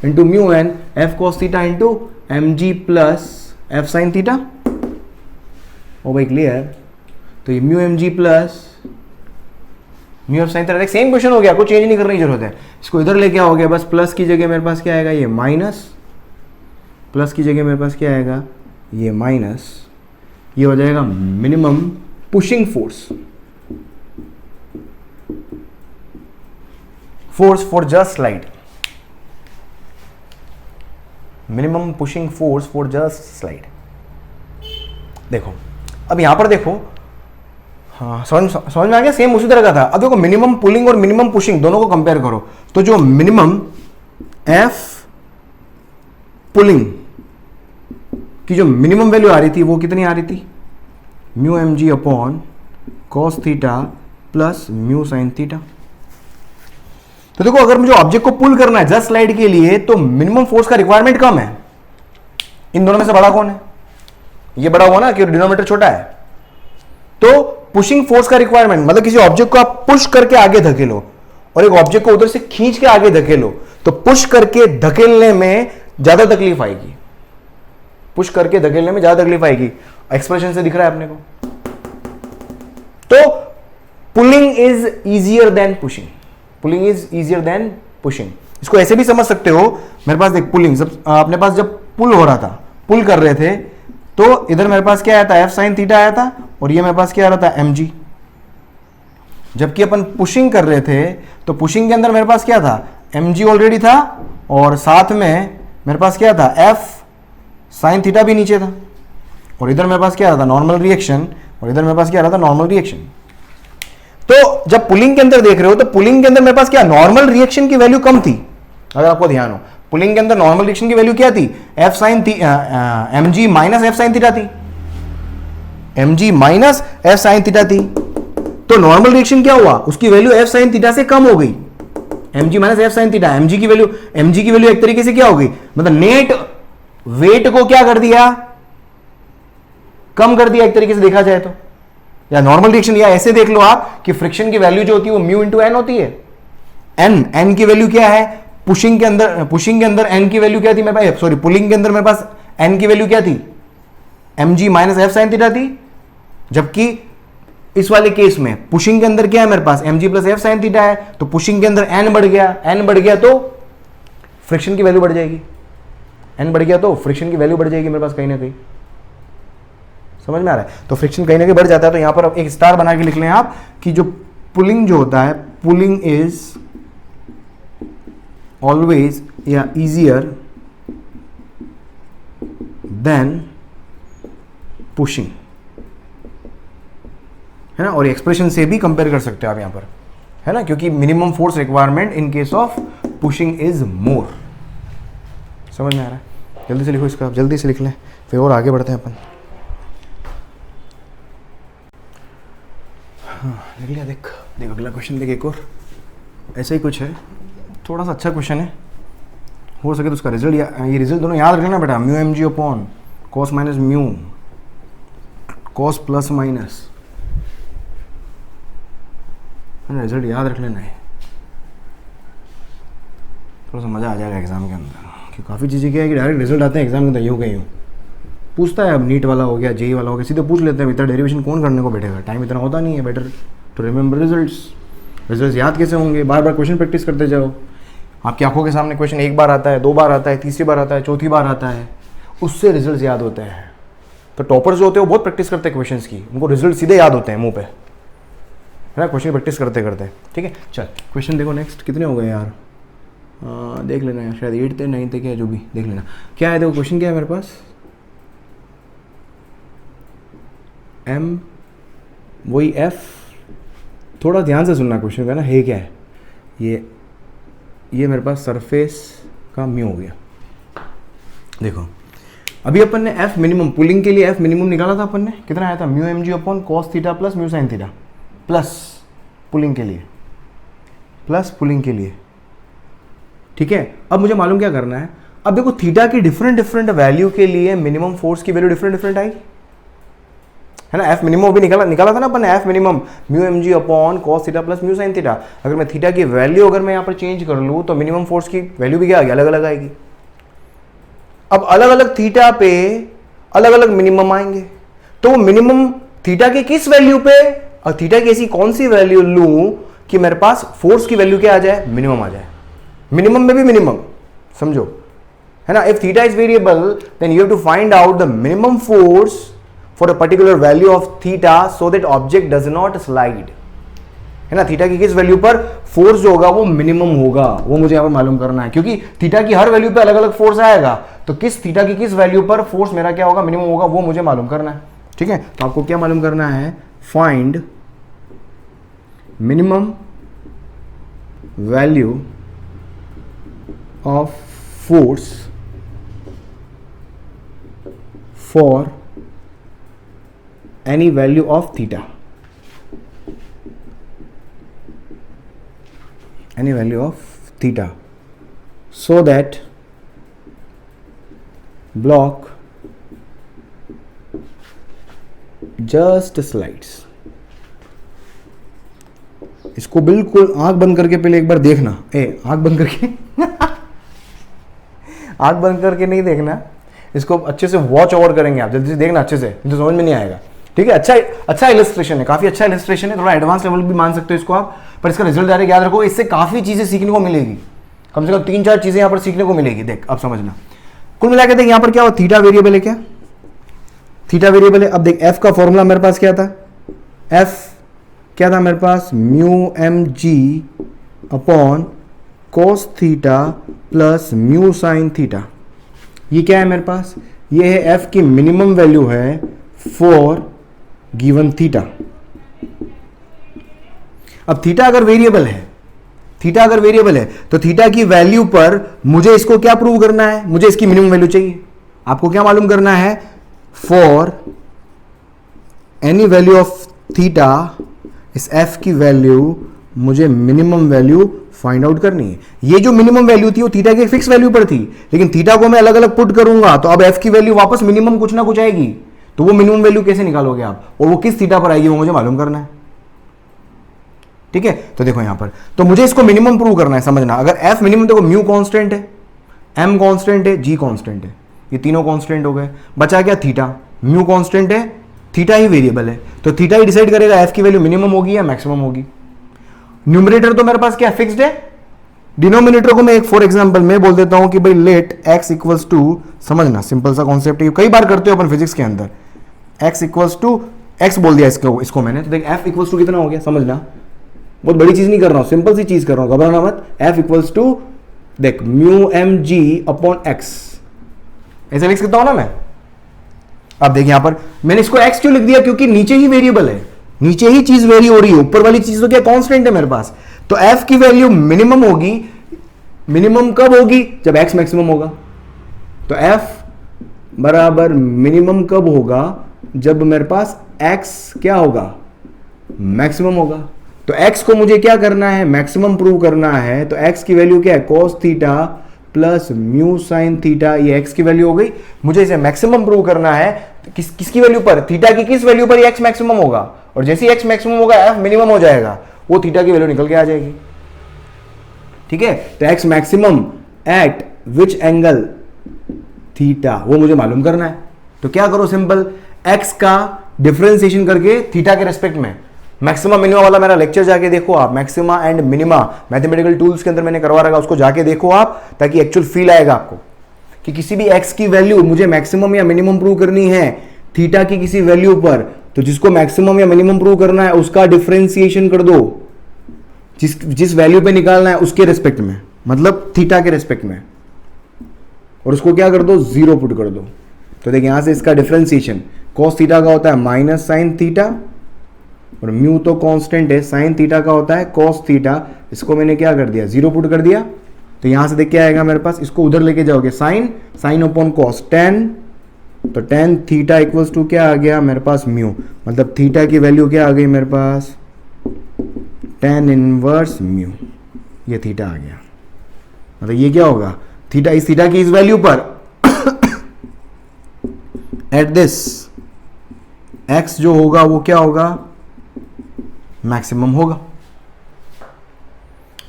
into mu N, F cos theta into M G plus F sine theta. ओ भाई क्लियर। तो ये mu M G plus mu F sine theta, same question हो गया, कुछ चेंज नहीं करने की जरूरत है। इसको इधर लेके आओगे, बस प्लस की जगह मेरे पास क्या आएगा, ये माइनस, प्लस की जगह मेरे पास क्या आएगा, ये माइनस, ये हो जाएगा minimum pushing force, force for just slide, minimum pushing force for just slide. देखो अब यहां पर देखो, हाँ समझ में आ गया, सेम उसी तरह का था। अब देखो मिनिमम पुलिंग और मिनिमम पुशिंग दोनों को कंपेयर करो, तो जो मिनिमम एफ पुलिंग की जो मिनिमम वैल्यू आ रही थी वो कितनी आ रही थी, mu M G upon cos theta plus mu sine theta. तो देखो अगर मुझे ऑब्जेक्ट को पुल करना है जस्ट स्लाइड के लिए तो मिनिमम फोर्स का रिक्वायरमेंट कम है। इन दोनों में से बड़ा कौन है, ये बड़ा हुआ ना कि डिनोमिनेटर छोटा है। तो पुशिंग फोर्स का रिक्वायरमेंट मतलब किसी ऑब्जेक्ट को आप पुश करके आगे धकेलो और एक ऑब्जेक्ट को उधर से खींच के आगे धकेलो, तो पुश करके धकेलने में ज्यादा तकलीफ आएगी, पुश करके धकेलने में ज्यादा तकलीफ आएगी। एक्सप्रेशन से दिख रहा है अपने को। तो pulling is easier than pushing, pulling is easier than pushing. इसको ऐसे भी समझ सकते हो, मेरे पास एक पुलिंग, अपने पास जब पुल हो रहा था, पुल कर रहे थे, तो इधर मेरे पास क्या आया था, एफ साइन थीटा आया था, और ये मेरे पास क्या आ रहा था, एम जी। जबकि अपन पुशिंग कर रहे थे तो पुशिंग के अंदर मेरे पास क्या था, एम जी ऑलरेडी था, और साथ में मेरे पास क्या था, एफ साइन थीटा भी नीचे था, और इधर मेरे पास क्या आ रहा था, नॉर्मल रिएक्शन, और इधर मेरे पास क्या आ रहा था, नॉर्मल रिएक्शन। तो जब पुलिंग के अंदर देख रहे हो तो पुलिंग के अंदर मेरे पास क्या, नॉर्मल रिएक्शन की वैल्यू कम थी। अगर आपको ध्यान हो, पुलिंग के अंदर नॉर्मल रिएक्शन की वैल्यू क्या थी, F sine M G minus F sine theta थी, M G minus F sine theta थी। तो नॉर्मल रिएक्शन क्या हुआ, उसकी वैल्यू एफ साइन थीटा से कम हो गई, M G minus F sine theta. M G की वैल्यू एक तरीके से क्या हो गई, मतलब नेट वेट को क्या कर दिया, कम कर दिया एक तरीके से देखा जाए तो। या नॉर्मल रिएक्शन, या ऐसे देख लो आप कि फ्रिक्शन की वैल्यू जो होती है वो म्यू इंटू एन होती है। एन की वैल्यू क्या है, पुशिंग के अंदर एन की वैल्यू क्या थी मेरे पास, सॉरी पुलिंग के अंदर मेरे पास एन की वैल्यू क्या थी, M G minus F sine theta थी। जबकि इस वाले केस में पुशिंग के अंदर क्या है मेरे पास, M G plus F sine theta है, तो पुशिंग के अंदर एन बढ़ गया तो फ्रिक्शन की वैल्यू बढ़ जाएगी, एन बढ़ गया तो फ्रिक्शन की वैल्यू बढ़ जाएगी मेरे पास कहीं ना कहीं। समझ में आ रहा है, तो फ्रिक्शन कहीं ना कहीं बढ़ जाता है। तो यहां पर एक स्टार बना के लिख लें आप कि जो पुलिंग जो होता है, पुलिंग इज ऑलवेज या इजियर देन पुशिंग, है ना। और एक्सप्रेशन से भी कंपेयर कर सकते हो आप यहां पर, है ना, क्योंकि minimum force requirement in case of pushing is more. समझ में आ रहा है, जल्दी से लिखो इसका, आप जल्दी से लिख लें फिर और आगे बढ़ते हैं अपन। हाँ लिख लिया, देख अगला क्वेश्चन देख, एक और ऐसा ही कुछ है, थोड़ा सा अच्छा क्वेश्चन है, हो सके तो उसका रिजल्ट, ये रिजल्ट दोनों याद रखना बेटा, mu M G upon cos minus mu cos plus minus, result याद रख लेना है, थोड़ा सा मज़ा आ जाएगा एग्जाम के अंदर। कि काफ़ी चीज़ें क्या है कि डायरेक्ट रिजल्ट आते हैं एग्जाम के अंदर, यूँ कहीं पूछता है, अब नीट वाला हो गया, जेई वाला हो गया, सीधे पूछ लेते हैं, इतना डेरिवेशन कौन करने को बैठेगा, टाइम इतना होता नहीं है। बेटर टू रिमेंबर रिजल्ट्स याद कैसे होंगे, बार बार क्वेश्चन प्रैक्टिस करते जाओ। आपकी आंखों के सामने क्वेश्चन एक बार आता है, 2 बार आता है, तीसरी बार आता है, चौथी बार आता है, उससे रिजल्ट याद होते हैं। तो टॉपर्स जो होते हैं वो बहुत प्रैक्टिस करते हैं क्वेश्चन की, उनको रिजल्ट सीधे याद होते हैं मुंह पे, है ना, क्वेश्चन प्रैक्टिस करते करते। ठीक है, चल क्वेश्चन देखो नेक्स्ट, कितने हो गए यार, देख लेना यार, शायद 8 थे 9 थे क्या, जो भी देख लेना। क्या है देखो क्वेश्चन, क्या है मेरे पास, एम वही एफ, थोड़ा ध्यान से सुनना क्वेश्चन का ना, है क्या है ये मेरे पास सरफेस का म्यू हो गया। देखो अभी अपन ने एफ मिनिमम, पुलिंग के लिए एफ मिनिमम निकाला था अपन ने, कितना आया था, mu M G upon cos theta plus mu sine theta, plus pulling के लिए, प्लस पुलिंग के लिए। ठीक है, अब मुझे मालूम क्या करना है, अब देखो थीटा की डिफरेंट वैल्यू के लिए मिनिमम फोर्स की वैल्यू डिफरेंट आएगी, है ना। एफ मिनिमम भी निकाला था ना अपन ने, F minimum mu M G upon cos theta plus mu sine theta. अगर मैं थीटा की वैल्यू अगर मैं यहाँ पर चेंज कर लूँ तो मिनिमम फोर्स की वैल्यू भी क्या आएगी, अलग अलग आएगी। अब अलग अलग थीटा पे अलग अलग मिनिमम आएंगे, तो वो मिनिमम थीटा के किस वैल्यू पे, और थीटा की ऐसी कौन सी वैल्यू लूं कि मेरे पास फोर्स की वैल्यू क्या आ जाए, मिनिमम आ जाए। मिनिमम में भी मिनिमम समझो, है ना। If theta is variable then you have to find out the minimum force for a particular value of theta so that object does not slide, है ना। थीटा की किस वैल्यू पर फोर्स जो होगा वो मिनिमम होगा, वो मुझे यहाँ पर मालूम करना है, क्योंकि थीटा की हर वैल्यू पे अलग अलग फोर्स आएगा, तो किस थीटा की किस वैल्यू पर फोर्स मेरा क्या होगा, मिनिमम होगा, वो मुझे मालूम करना है। ठीक है, तो आपको क्या मालूम करना है, find minimum value of force for any value of theta, any value of theta, so that block just slides। इसको बिल्कुल आंख बंद करके पहले एक बार देखना, आंख बंद करके आंख बंद करके नहीं देखना, इसको अच्छे से वॉच ओवर करेंगे आप, जल्दी से देखना अच्छे से, तो समझ में नहीं आएगा। ठीक है, अच्छा इलस्ट्रेशन है, काफी अच्छा इलस्ट्रेशन है, थोड़ा एडवांस लेवल भी मान सकते हो इसको आप, पर इसका रिजल्ट डायरेक्ट याद रखो, इससे काफी चीजें सीखने को मिलेगी, कम से कम 3-4 चीजें यहां पर सीखने को मिलेगी। देख अब समझना, कुल मिला के देख यहां पर क्या हो, थीटा वेरिएबल है, क्या थीटा वेरिएबल है। अब देख एफ का फॉर्मूला मेरे पास क्या था, एफ क्या था मेरे पास, mu M G upon cos theta plus mu sine theta. ये क्या है मेरे पास, ये है एफ की मिनिमम वैल्यू है फॉर गिवन थीटा। अब थीटा अगर वेरिएबल है, थीटा अगर वेरिएबल है तो थीटा की वैल्यू पर मुझे इसको क्या प्रूव करना है, मुझे इसकी मिनिमम वैल्यू चाहिए। आपको क्या मालूम करना है, for any value of theta, इस एफ की वैल्यू मुझे मिनिमम वैल्यू फाइंड आउट करनी है। ये जो मिनिमम वैल्यू थी वो थीटा की फिक्स वैल्यू पर थी, लेकिन थीटा को मैं अलग अलग पुट करूंगा तो अब एफ की वैल्यू वापस मिनिमम कुछ ना कुछ आएगी, तो वो मिनिमम वैल्यू कैसे निकालोगे आप, और वो किस थीटा पर आएगी वो मुझे मालूम करना है। ठीक है, तो देखो यहां पर, तो मुझे इसको मिनिमम प्रूव करना है, समझना। अगर एफ मिनिमम, देखो म्यू कांस्टेंट है, एम कांस्टेंट है, जी कांस्टेंट है, ये तीनों कांस्टेंट हो गए, बचा क्या थीटा, म्यू कांस्टेंट है, थीटा ही वेरिएबल है, तो थीटा ही डिसाइड करेगा एफ की वैल्यू मिनिमम होगी या मैक्सिमम होगी। न्यूमरेटर तो मेरे पास क्या फिक्स्ड है, डिनोमिनेटर को मैं एक फॉर एग्जांपल मैं बोल देता हूं कि भाई लेट x इक्वल्स टू, समझना सिंपल सा कॉन्सेप्ट है, कई बार करते हो अपन फिजिक्स के अंदर, x इक्वल्स टू x बोल दिया इसको मैंने, तो देख f इक्वल्स टू कितना हो गया, समझना, बहुत बड़ी चीज नहीं कर रहा हूं, सिंपल सी चीज कर रहा हूं, घबराना मत। f इक्वल्स टू देख mu M G upon X, ऐसे लिख सकता हूं ना मैं। अब देख यहां पर मैंने इसको x क्यों लिख दिया, क्योंकि नीचे ही वेरिएबल है, नीचे ही चीज वेरी हो रही है, ऊपर वाली चीज तो क्या कांस्टेंट है मेरे पास, तो f की वैल्यू मिनिमम होगी, मिनिमम कब होगी, जब x मैक्सिमम होगा। तो f बराबर मिनिमम कब होगा, जब मेरे पास x क्या होगा, मैक्सिमम होगा। तो x को मुझे क्या करना है, मैक्सिमम प्रूव करना है, तो x की वैल्यू क्या है, cos theta plus mu sine theta, ये x की वैल्यू हो गई, मुझे इसे मैक्सिमम प्रूव करना है, किसकी वैल्यू पर, थीटा की किस वैल्यू पर एक्स मैक्सिमम होगा, और जैसे एक्स मैक्सिमम होगा एफ मिनिमम हो जाएगा, वो थीटा की वैल्यू निकल के आ जाएगी। ठीक है, तो x maximum eight which angle theta, वो मुझे मालूम करना है। तो क्या करो, सिंपल एक्स का डिफरेंशिएशन करके थीटा के रेस्पेक्ट में, मैक्सिमा मिनिमा वाला मेरा लेक्चर जाके देखो आप, maxima and minima mathematical tools के अंदर मैंने करवा रखा, उसको जाके देखो आप, ताकि एक्चुअल फील आएगा आपको कि किसी भी एक्स की वैल्यू मुझे मैक्सिमम या मिनिमम प्रूव करनी है थीटा की किसी वैल्यू पर, तो जिसको मैक्सिमम या मिनिमम प्रूव करना है उसका डिफरेंशिएशन कर दो, जिस वैल्यू पे निकालना है उसके रेस्पेक्ट में, मतलब थीटा के रेस्पेक्ट में, और उसको क्या कर दो, जीरो पुट कर दो। तो देखिए यहां से इसका डिफरेंशिएशन कॉस थीटा का होता है माइनस साइन थीटा, और म्यू तो कांस्टेंट है, साइन थीटा का होता है कॉस थीटा, इसको मैंने क्या कर दिया, जीरो पुट कर दिया। तो यहां से देख क्या आएगा मेरे पास, इसको उधर लेके जाओगे, साइन अपॉन कॉस टेन, तो टेन थीटा इक्वल्स टू क्या आ गया मेरे पास, म्यू, मतलब थीटा की वैल्यू क्या आ गई मेरे पास, टेन इनवर्स म्यू, ये थीटा आ गया। मतलब ये क्या होगा, थीटा, इस थीटा की इस वैल्यू पर एट दिस एक्स जो होगा वो क्या होगा, मैक्सिमम होगा।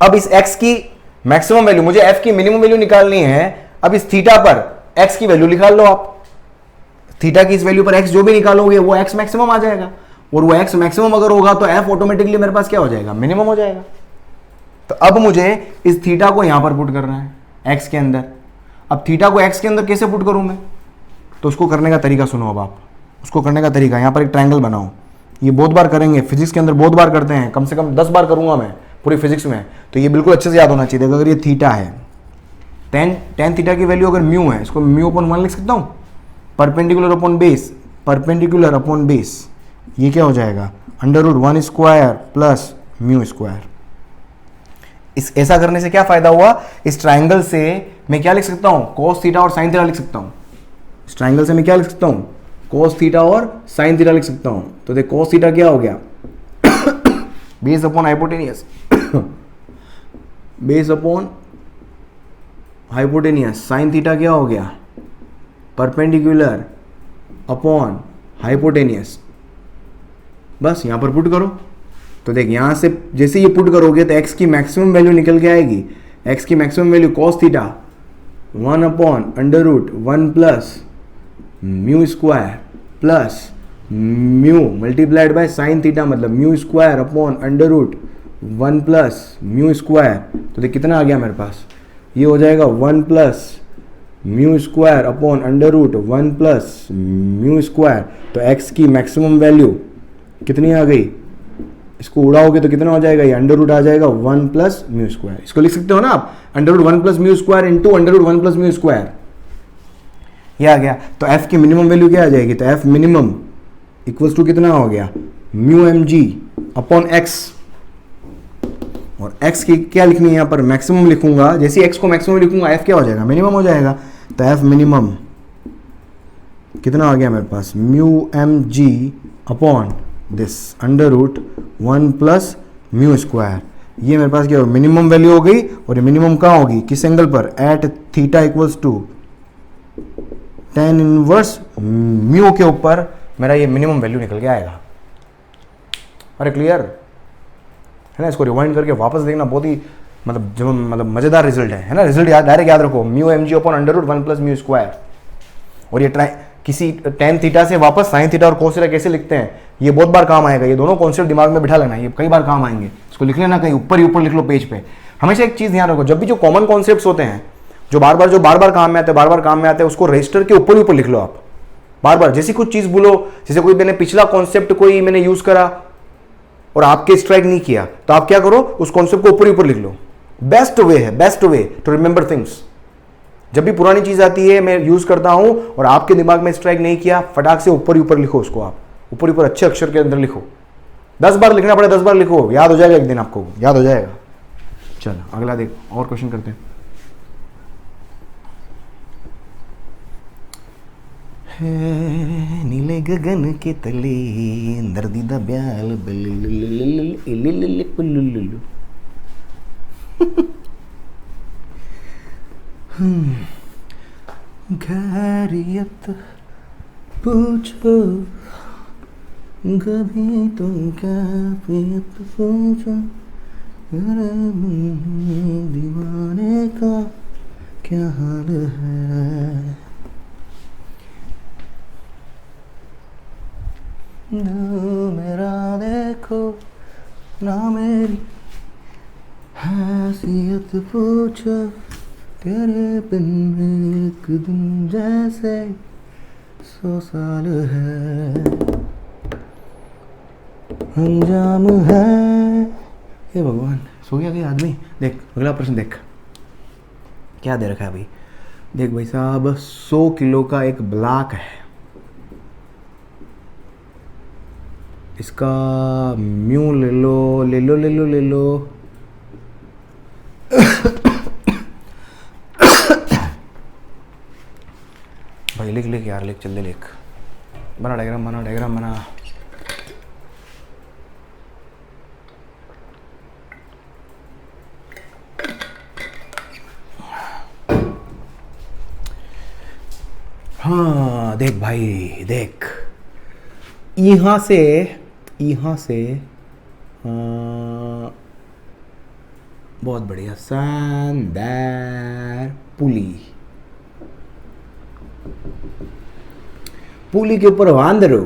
अब इस x की मैक्सिमम वैल्यू, मुझे f की मिनिमम वैल्यू निकालनी है, अब इस थीटा पर x की वैल्यू निकाल लो आप, थीटा की इस वैल्यू पर x जो भी निकालोगे वो x मैक्सिमम आ जाएगा, और वो x मैक्सिमम अगर होगा तो f ऑटोमेटिकली मेरे पास क्या हो जाएगा, मिनिमम हो जाएगा। तो अब मुझे इस थीटा को यहां पर पुट करना है x के अंदर। अब थीटा को x के अंदर कैसे पुट करूं मैं, तो उसको करने का तरीका सुनो। अब आप उसको करने का तरीका, यहां पर एक ट्रायंगल बनाओ, ये बहुत बार करेंगे फिजिक्स के अंदर, बहुत बार करते हैं, कम से कम 10 बार करूंगा मैं पूरी फिजिक्स में, तो ये बिल्कुल अच्छे से याद होना चाहिए। अगर ये थीटा है, टेन थीटा की वैल्यू अगर म्यू है, इसको म्यू अपॉन 1 लिख सकता हूं, perpendicular upon base, perpendicular upon base, ये क्या हो जाएगा, under root 1 square plus mu square. इस ऐसा करने से क्या फायदा हुआ, इस ट्राइंगल से मैं क्या लिख सकता हूं, कॉस थीटा और साइन थीटा लिख सकता हूं। इस ट्राइंगल से मैं क्या लिख सकता हूं, कॉस थीटा और साइन थीटा लिख सकता हूं। तो देख कॉस थीटा क्या हो गया, base upon hypotenuse, base upon hypotenuse, sine theta क्या हो गया, परपेंडिकुलर अपॉन हाइपोटेनियस। बस यहां पर पुट करो, तो देख यहां से जैसे ये पुट करोगे तो x की मैक्सिमम वैल्यू निकल के आएगी, x की maximum value cos theta 1 upon under root 1 plus mu square plus mu multiplied by sine theta, मतलब mu square upon under root 1 plus mu square. तो देख कितना आ गया मेरे पास, ये हो जाएगा 1 plus mu square upon under root 1 plus mu square. तो x की मैक्सिमम वैल्यू कितनी आ गई, इसको उड़ाओगे तो कितना हो जाएगा, ये अंडर रूट आ जाएगा 1 प्लस म्यू स्क्वायर। इसको लिख सकते हो ना आप, under root 1 plus mu square into under root 1 plus mu square, ये आ गया। तो f की मिनिमम वैल्यू क्या आ जाएगी, तो f मिनिमम इक्वल्स टू कितना हो गया, mu M G upon x, और x की क्या लिखनी है यहाँ पर, मैक्सिमम लिखूंगा, जैसे x को मैक्सिमम लिखूंगा f क्या हो जाएगा, मिनिमम हो जाएगा। तो f मिनिमम कितना आ गया मेरे पास, mu M G upon this under root 1 plus mu square. ये मेरे पास क्या होगा, मिनिमम वैल्यू हो गई, और ये मिनिमम कहाँ होगी, किस एंगल पर, at theta equals to tan inverse mu के ऊपर मेरा ये मिनिमम वैल्यू निकल के आएगा। अरे क्लियर है ना, इसको रिवाइंड करके वापस देखना, बहुत ही मतलब मजेदार रिजल्ट है ना। रिजल्ट डायरेक्ट याद रखो, mu M G upon under root 1 plus mu square, और ये किसी टेन थीटा से वापस साइन थीटा और कोस थीटा कैसे लिखते हैं, ये बहुत बार काम आएगा। ये दोनों कॉन्सेप्ट दिमाग में बिठा लेना, ये कई बार काम आएंगे। इसको लिख लेना, कहीं ऊपर ही ऊपर लिख लो पेज पे। हमेशा एक चीज ध्यान रखो, जब भी जो कॉमन कॉन्सेप्ट्स होते हैं, जो बार बार काम में आते हैं, उसको रजिस्टर के ऊपर ही ऊपर लिख लो आप बार बार। जैसी कुछ चीज बोलो, जैसे कोई मैंने पिछला कॉन्सेप्ट कोई मैंने यूज करा और आपके स्ट्राइक नहीं किया, तो आप क्या करो, उस कॉन्सेप्ट को ऊपर ही ऊपर लिख लो। बेस्ट वे है, best way to remember things. जब भी पुरानी चीज आती है मैं यूज करता हूं और आपके दिमाग में स्ट्राइक नहीं किया, फटाक से ऊपर ही ऊपर लिखो उसको, आप ऊपर ऊपर अच्छे अक्षर के अंदर लिखो। 10 बार लिखना पड़े, 10 बार लिखो, याद हो जाएगा, एक दिन आपको याद हो जाएगा। चल अगला देख, और क्वेश्चन करते हैं। नीले गगन के तले दर्दीदा ब्याल घरियत पूछो कभी तुम कैफियत पूछो, मेरे दीवाने का क्या हाल है। ना मेरा देखो ना मेरी हैसियत पूछो, तेरे बिन एक दिन जैसे 100 साल है। अंजाम है। हे भगवान, सो गया क्या आदमी। देख अगला प्रश्न देख क्या दे रखा है भाई। देख भाई साहब 100 किलो का एक ब्लॉक है, इसका म्यू ले लो ले लो ले लो ले लो। भाई लिख लिख यार, लिख जल्दी लिख, बना डायग्राम बना, डायग्राम बना। हाँ देख भाई देख, यहाँ से बहुत बढ़िया शानदार पुली के ऊपर वांदरो,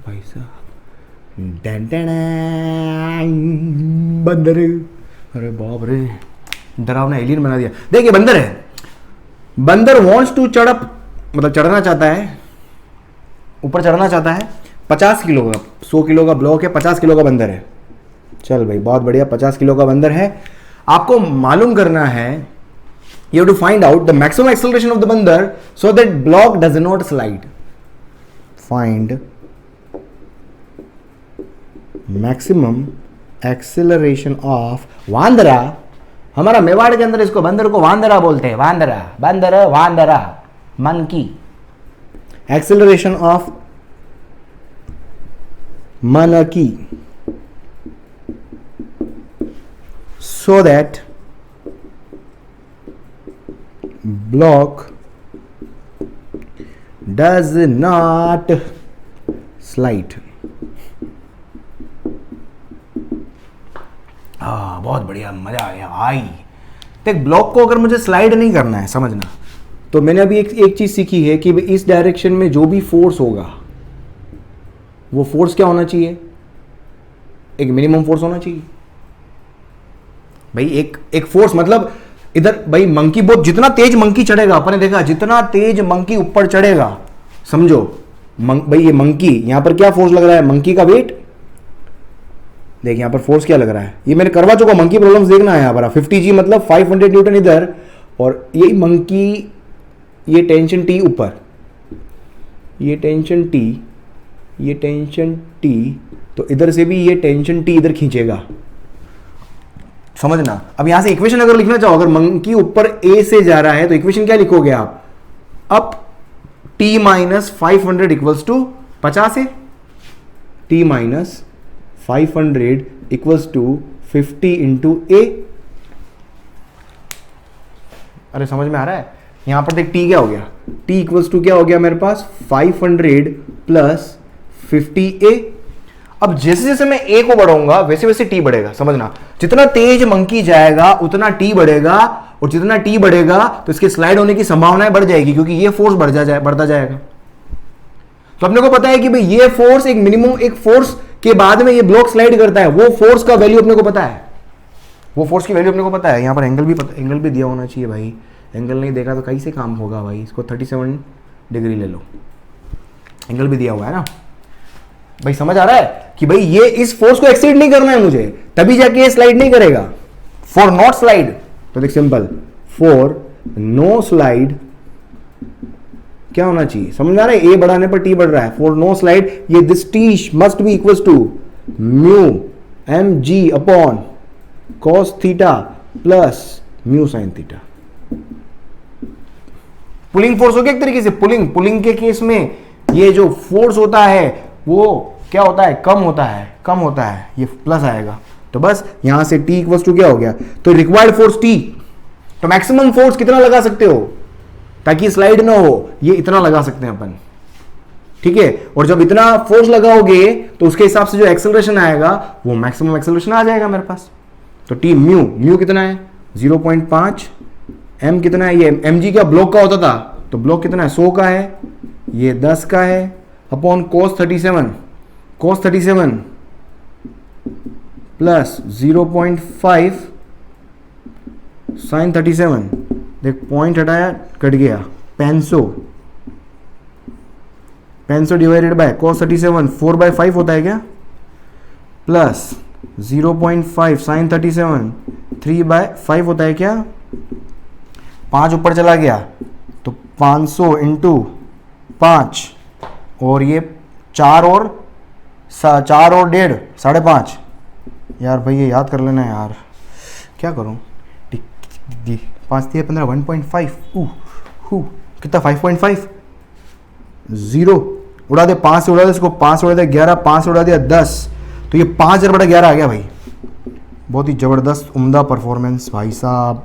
भाई साहब बंदर, अरे बाप रे डरावना एलियन बना दिया। देखिए बंदर है, बंदर वॉन्ट्स टू चढ़, मतलब चढ़ना चाहता है, ऊपर चढ़ना चाहता है। 50 किलो का 100 किलो का ब्लॉक है, 50 किलो का बंदर है। चल भाई बहुत बढ़िया, 50 किलो का बंदर है। आपको मालूम करना है, you have to find out the maximum acceleration of the बंदर so that block does not slide. Find maximum acceleration of वांदरा। हमारा मेवाड़ के अंदर इसको बंदर को वांदरा बोलते हैं, वांदरा बंदर वांदरा monkey. Acceleration of Mann Ki so that block does not slide। बहुत बढ़िया, मजा आ गया भाई। देख ब्लॉक को अगर मुझे स्लाइड नहीं करना है, समझना, तो मैंने अभी एक चीज सीखी है कि इस डायरेक्शन में जो भी फोर्स होगा वो फोर्स क्या होना चाहिए, एक मिनिमम फोर्स होना चाहिए भाई। एक फोर्स मतलब इधर भाई मंकी बहुत, जितना तेज मंकी चढ़ेगा, अपन ने देखा जितना तेज मंकी ऊपर चढ़ेगा, समझो भाई ये मंकी, यहां पर क्या फोर्स लग रहा है, मंकी का वेट। देख यहां पर फोर्स क्या लग रहा है, ये मैंने करवा चुका, मंकी प्रॉब्लम्स देखना है यहां पर। 50G मतलब 500 न्यूटन इधर, और ये मंकी, ये टेंशन टी ऊपर, ये टेंशन टी, ये टेंशन टी, तो इधर से भी ये टेंशन टी इधर खींचेगा, समझना। अब यहां से इक्वेशन अगर लिखना चाहो, अगर मंकी ऊपर ए से जा रहा है तो इक्वेशन क्या लिखोगे आप, अप टी माइनस 500 इक्वल्स टू 50 है, T minus 500 equals to 50 into A. अरे समझ में आ रहा है, यहां पर देख टी क्या हो गया, टी इक्वल्स टू क्या हो गया मेरे पास 500 प्लस 50a। अब जैसे जैसे मैं ए को बढ़ाऊंगा वैसे वैसे टी बढ़ेगा, समझना। जितना तेज मंकी जाएगा उतना टी बढ़ेगा, और जितना टी बढ़ेगा तो इसके स्लाइड होने की संभावनाएं बढ़ जाएगी, क्योंकि ये फोर्स बढ़ता जाएगा। तो अपने को पता है कि भाई ये फोर्स एक मिनिमम, एक फोर्स के बाद में ये ब्लॉक स्लाइड करता है, वो फोर्स का वैल्यू अपने को पता है, वो फोर्स की वैल्यू अपने को पता है। यहां पर एंगल भी पता, एंगल भी दिया होना चाहिए भाई, एंगल नहीं देखा तो कैसे काम होगा भाई। इसको 37 डिग्री ले लो, एंगल भी दिया हुआ है ना भाई। समझ आ रहा है कि भाई ये इस फोर्स को एक्सीड नहीं करना है मुझे, तभी जाके ये स्लाइड नहीं करेगा। फॉर नॉट स्लाइड, तो देख सिंपल, फॉर नो स्लाइड क्या होना चाहिए, समझ आ रहा है, ए बढ़ाने पर टी बढ़ रहा है। फॉर नो स्लाइड ये this T must be equal to mu M G upon cos theta plus mu sine theta. Pulling force हो गया एक तरीके से। पुलिंग के केस में ये जो फोर्स होता है वो क्या होता है, कम होता है, ये प्लस आएगा। तो बस यहां से T इक्वल्स टू क्या हो गया, तो रिक्वायर्ड फोर्स T, तो मैक्सिमम फोर्स कितना लगा सकते हो ताकि स्लाइड ना हो, ये इतना लगा सकते हैं अपन, ठीक है। और जब इतना फोर्स लगाओगे तो उसके हिसाब से जो एक्सेलरेशन आएगा वो मैक्सिमम एक्सेलरेशन आ जाएगा मेरे पास। तो टी म्यू कितना है 0.5, एम कितना है, ये mg का ब्लॉक का होता था, तो ब्लॉक कितना है 100 का है, ये 10 का है, अपॉन cos 37 प्लस 0.5 sin 37, देख पॉइंट हटाया कट गया, 500 डिवाइडेड बाय cos 37 4/5 होता है क्या, प्लस 0.5 sin 37 3/5 होता है क्या, 5 ऊपर चला गया तो 500 इंटू 5 और ये 4 और 1.5 5.5, यार भाई ये याद कर लेना यार, क्या करूं, 5 3 15 1.5 कितना 5.5, 0 उड़ा दे, 5 से उड़ा दे इसको, 5 से उड़ा दे 11, 5 से उड़ा दिया 10, तो ये 5/11 आ गया भाई। बहुत ही ज़बरदस्त उम्दा परफॉर्मेंस भाई साहब,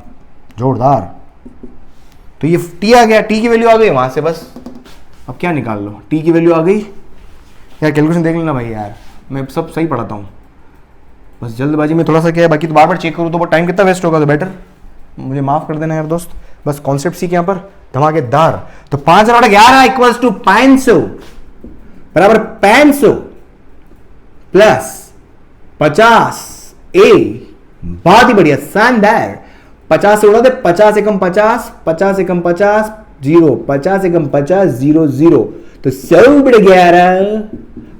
जोरदार। तो ये टी आ गया, टी की वैल्यू आ गई वहां से, बस अब क्या निकाल लो, टी की वैल्यू आ गई यार, कैलकुलेशन देख लेना भाई यार, मैं सब सही पढ़ाता हूँ, बस जल्दबाजी में थोड़ा सा क्या है, बाकी तो बार बार चेक करूँ तो वो टाइम कितना वेस्ट होगा, तो बेटर मुझे माफ़ कर देना यार दोस्त, बस कॉन्सेप्ट सीख यहाँ पर धमाकेदार। तो 5/11 इक्वल्स टू 500 बराबर 500 प्लस 50 ए, बहुत ही बढ़िया शानदार, 50 से उड़ा दे, 50 एकम 50, 50 एकम 50 0, 50 एकम 50 0 0, तो 100/11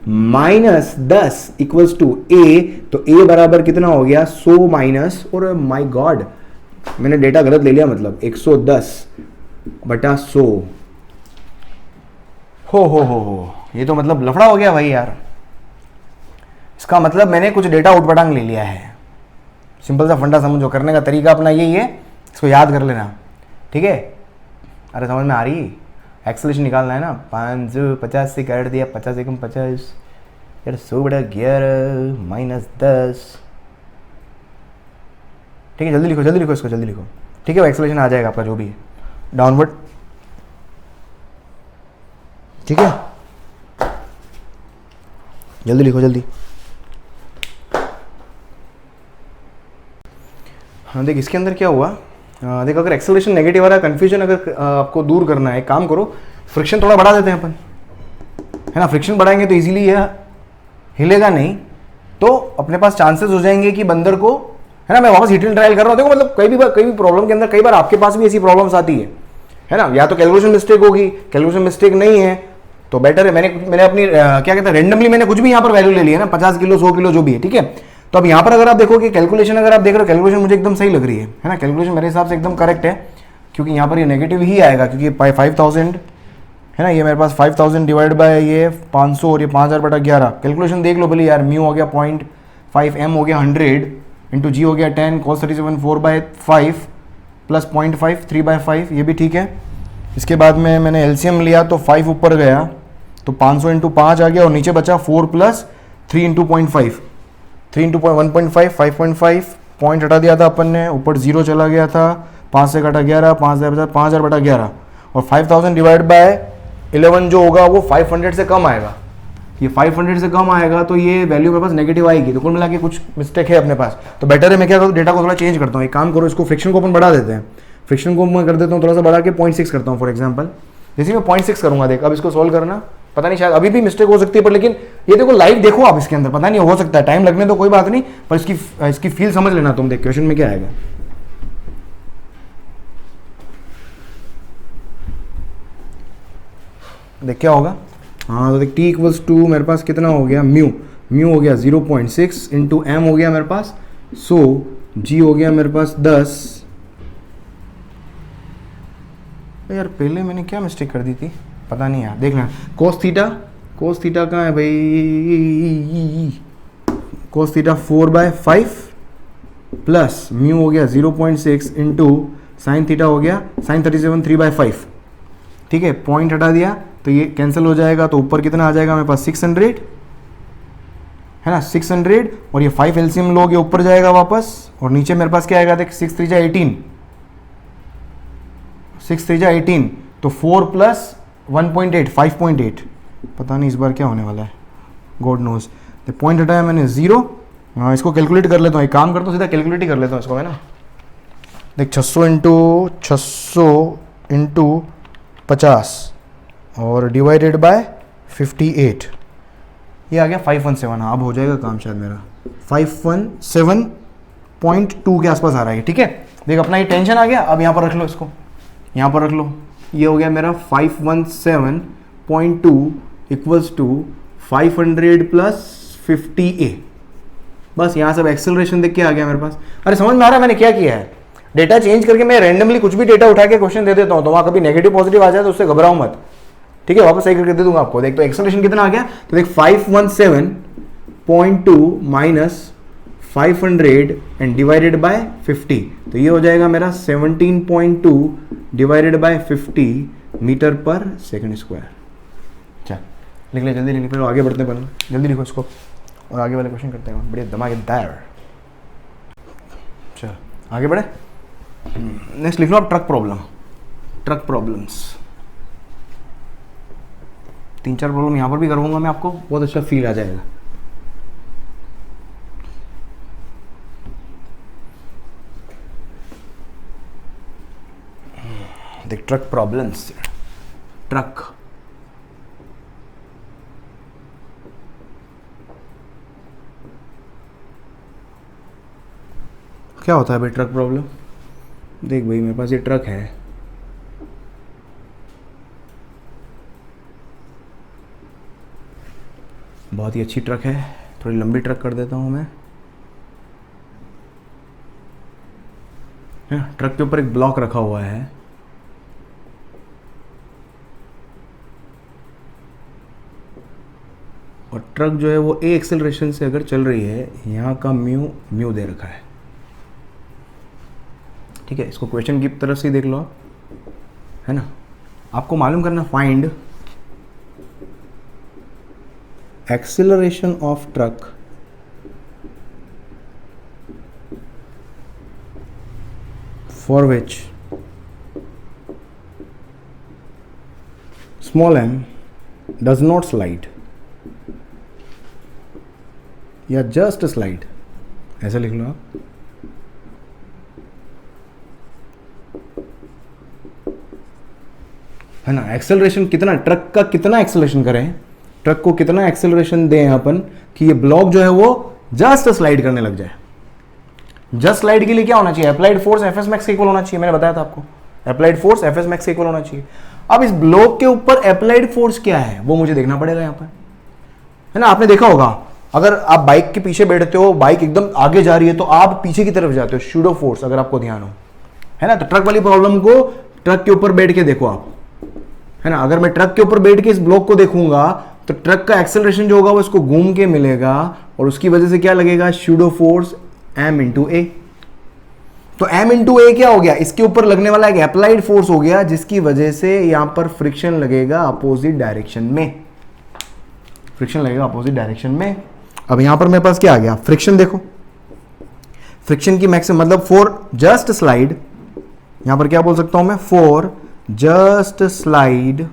माइनस 10 इक्वल्स टू ए, तो ए बराबर कितना हो गया 100 माइनस, और माय गॉड मैंने डेटा गलत ले लिया, मतलब 110/100 हो, ये तो मतलब लफड़ा हो गया भाई यार, इसका मतलब मैंने कुछ डेटा उठपटांग ले लिया है। सिंपल सा फंडा समझो, करने का तरीका अपना यही है, इसको याद कर लेना, ठीक है। अरे समझ में आ रही, एक्सेलरेशन निकालना है ना, 550 से काट दिया, 50 एकम 50 यार, 100/11 माइनस 10, ठीक है। जल्दी लिखो इसको, जल्दी लिखो, ठीक है। वो एक्सेलरेशन आ जाएगा आपका जो भी है डाउनवर्ड, ठीक है। जल्दी लिखो जल्दी। हाँ देख इसके अंदर क्या हुआ, देख अगर एक्सेलरेशन नेगेटिव आ रहा है, कंफ्यूजन अगर आपको दूर करना है, काम करो, फ्रिक्शन थोड़ा बढ़ा देते हैं अपन, है ना। फ्रिक्शन बढ़ाएंगे तो इजीली यह हिलेगा नहीं, तो अपने पास चांसेस हो जाएंगे कि बंदर को, है ना। मैं वापस हिट एंड ट्रायल कर रहा हूँ, देखो मतलब कई भी प्रॉब्लम के अंदर कई बार आपके पास भी ऐसी प्रॉब्लम्स आती है ना। या तो कैलकुलेशन मिस्टेक होगी, कैलकुलेशन मिस्टेक नहीं है तो बेटर है, मैंने अपनी क्या कहते हैं रेंडमली मैंने कुछ भी यहाँ पर वैल्यू ले ली है ना, 50 किलो 100 किलो जो भी है, ठीक है। तो अब यहाँ पर अगर आप देखोगे कैलकुलेशन, अगर आप देख रहे हो कैलकुलेशन मुझे एकदम सही लग रही है ना, कैलकुलेशन मेरे हिसाब से एकदम करेक्ट है, क्योंकि यहाँ पर ये नेगेटिव ही आएगा, क्योंकि 5000 है ना, ये मेरे पास 5000 डिवाइड बाय ये 500 और ये 5000/11, कैलकुलेशन देख लो भले यार, म्यू हो गया 0.5, एम हो गया 100 इंटू जी हो गया 10, cos 37 4/5 प्लस 0.5 3/5, ये भी ठीक है। इसके बाद में मैंने एलसीएम लिया तो 5 ऊपर गया, तो 500 इंटू 5 आ गया, और नीचे बचा 4 प्लस 3 इंटू 0.5, 3 इंटू 1.5 5.5, पॉइंट हटा दिया था अपन ने, ऊपर 0 चला गया था, 5 से घटा 11, 5000/11, और 5000 डिवाइड बाय 11 जो होगा वो 500 से कम आएगा, ये 500 से कम आएगा, तो ये वैल्यू मेरे पास नेगेटिव आएगी, तो कुल मिला के कुछ मिस्टेक है अपने पास। तो बेटर है मैं क्या करूँ, डेटा को थोड़ा चेंज करता हूँ, एक काम करो, इसको फ्रिक्शन को अपन बढ़ा देते हैं, फ्रिक्शन को मैं कर देता हूँ थोड़ा सा बढ़ा के 0.6 करता हूँ फॉर एग्जाम्पल, जैसे मैं 0.6 करूँगा, देख अब इसको सोल्व करना, पता नहीं शायद अभी भी मिस्टेक हो सकती है, पर लेकिन ये देखो लाइव देखो आप इसके अंदर, पता नहीं हो सकता है टाइम लगने तो कोई बात नहीं, पर इसकी फील समझ लेना तुम, देख क्वेश्चन में क्या आएगा। देख क्या होगा, हाँ तो देख टी इक्वल्स टू मेरे पास कितना हो गया, म्यू हो गया 0.6 इंटू एम हो गया मेरे पास 100, जी हो गया मेरे पास 10, यार पहले मैंने क्या मिस्टेक कर दी थी पता नहीं यार, देखना कोस थीटा कहाँ है भाई, कोस थीटा 4/5 प्लस म्यू हो गया 0.6 इंटू साइन थीटा हो गया साइन 37 3/5, ठीक है। पॉइंट हटा दिया तो ये कैंसिल हो जाएगा, तो ऊपर कितना आ जाएगा मेरे पास 600, है ना, 600 और ये 5 एलसीएम लोग, ये ऊपर जाएगा वापस और नीचे मेरे पास क्या आएगा देख, 6 3 जा 18, 6 3 जा 18, तो 4 प्लस 1.8 5.8, पता नहीं इस बार क्या होने वाला है, गॉड नोज। तो पॉइंट हटाया मैंने 0। हाँ, इसको कैलकुलेट कर लेता हूँ, एक काम करता हूँ सीधा कैलकुलेट ही कर लेता हूँ इसको, है ना। देख 600 इंटू 50 और डिवाइडेड बाय 58, ये आ गया 517। हाँ, अब हो जाएगा काम शायद मेरा, 517.2 के आसपास आ रहा है, ठीक है। देख अपना ये टेंशन आ गया, अब यहाँ पर रख लो इसको, यहाँ पर रख लो, ये हो गया मेरा 517.2 इक्वल्स टू 500 प्लस 50a। बस यहाँ सब एक्सेलरेशन देख के आ गया मेरे पास। अरे समझ में आ रहा है मैंने क्या किया है, डेटा चेंज करके मैं रैंडमली कुछ भी डेटा उठा के क्वेश्चन दे देता हूँ, तो वहाँ कभी नेगेटिव पॉजिटिव आ जाए तो उससे घबराओ मत, ठीक है। वापस सही करके दे दूंगा आपको। देख तो एक्सेलरेशन कितना आ गया, तो देख 517.2 माइनस 500 एंड डिवाइडेड बाय 50, तो ये हो जाएगा मेरा 17.2 डिवाइडेड बाय 50 मीटर पर सेकंड स्क्वायर। चल लिख ले, जल्दी लिख ले, फिर आगे बढ़ते हैं, जल्दी लिखो इसको और आगे वाले क्वेश्चन करते हैं, बड़े धमाकेदार। चल आगे बढ़े, नेक्स्ट लिख लो आप truck problem, truck problems. 3-4 problem यहाँ पर भी करूँगा मैं, आपको बहुत अच्छा फील आ जाएगा। देख ट्रक प्रॉब्लम्स, ट्रक क्या होता है भाई ट्रक प्रॉब्लम। देख भाई मेरे पास ये ट्रक है, बहुत ही अच्छी ट्रक है, थोड़ी लंबी ट्रक कर देता हूँ मैं। ट्रक के ऊपर एक ब्लॉक रखा हुआ है, और ट्रक जो है वो ए एक्सेलरेशन से अगर चल रही है, यहाँ का म्यू दे रखा है, ठीक है। इसको क्वेश्चन की तरफ से देख लो आप, है ना। आपको मालूम करना, find acceleration of truck for which small m does not slide या जस्ट स्लाइड, ऐसा लिख लो आप। है ना, एक्सेलरेशन कितना, ट्रक का कितना एक्सेलरेशन करें, ट्रक को कितना एक्सेलरेशन दें अपन कि ये ब्लॉक जो है वो जस्ट स्लाइड करने लग जाए। जस्ट स्लाइड के लिए क्या होना चाहिए, applied force FS max equal होना चाहिए, मैंने बताया था आपको, applied force FS max equal होना चाहिए। अब इस ब्लॉक के ऊपर अप्लाइड फोर्स क्या है वो मुझे देखना पड़ेगा यहाँ पर, है ना। आपने देखा होगा, अगर आप बाइक के पीछे बैठते हो, बाइक एकदम आगे जा रही है तो आप पीछे की तरफ जाते हो, शूडो फोर्स, अगर आपको ध्यान हो, है ना। तो ट्रक वाली प्रॉब्लम को ट्रक के ऊपर बैठ के देखो आप, है ना। अगर मैं ट्रक के ऊपर बैठ के इस ब्लॉक को देखूंगा तो ट्रक का एक्सेलरेशन जो होगा वो इसको घूम के मिलेगा, और उसकी वजह से क्या लगेगा, शूडो फोर्स m इंटू ए। तो m इंटू ए क्या हो गया, इसके ऊपर लगने वाला एक अप्लाइड फोर्स हो गया, जिसकी वजह से यहां पर फ्रिक्शन लगेगा अपोजिट डायरेक्शन में, फ्रिक्शन लगेगा अपोजिट डायरेक्शन में। अब यहां पर मेरे पास क्या आ गया, फ्रिक्शन देखो, फ्रिक्शन की मैक्सिमम मतलब फॉर जस्ट स्लाइड, यहां पर क्या बोल सकता हूं मैं, फॉर जस्ट स्लाइड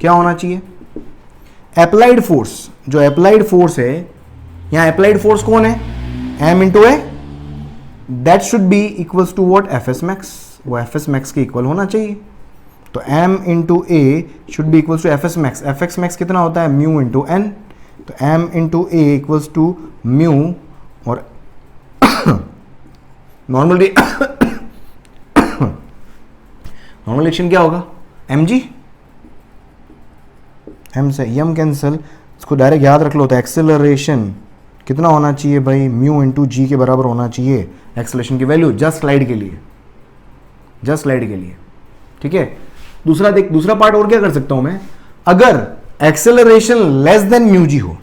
क्या होना चाहिए, अप्लाइड फोर्स। जो अप्लाइड फोर्स है, यहां अप्लाइड फोर्स कौन है, m into A, that should be equals to what, F S max, वो एफ एस मैक्स के इक्वल होना चाहिए। तो m into A should be equals to F S max, F X max कितना होता है, म्यू इंटू एन, तो m into A equals to mu, और नॉर्मली नॉर्मल एक्शन क्या होगा, mg, m से m कैंसिल, इसको डायरेक्ट याद रख लो। तो एक्सेलरेशन कितना होना चाहिए भाई, म्यू इंटू जी के बराबर होना चाहिए एक्सेलरेशन की वैल्यू, जस्ट स्लाइड के लिए, जस्ट स्लाइड के लिए, ठीक है। दूसरा देख, दूसरा पार्ट और क्या कर सकता हूं मैं, अगर acceleration less than mu G हो,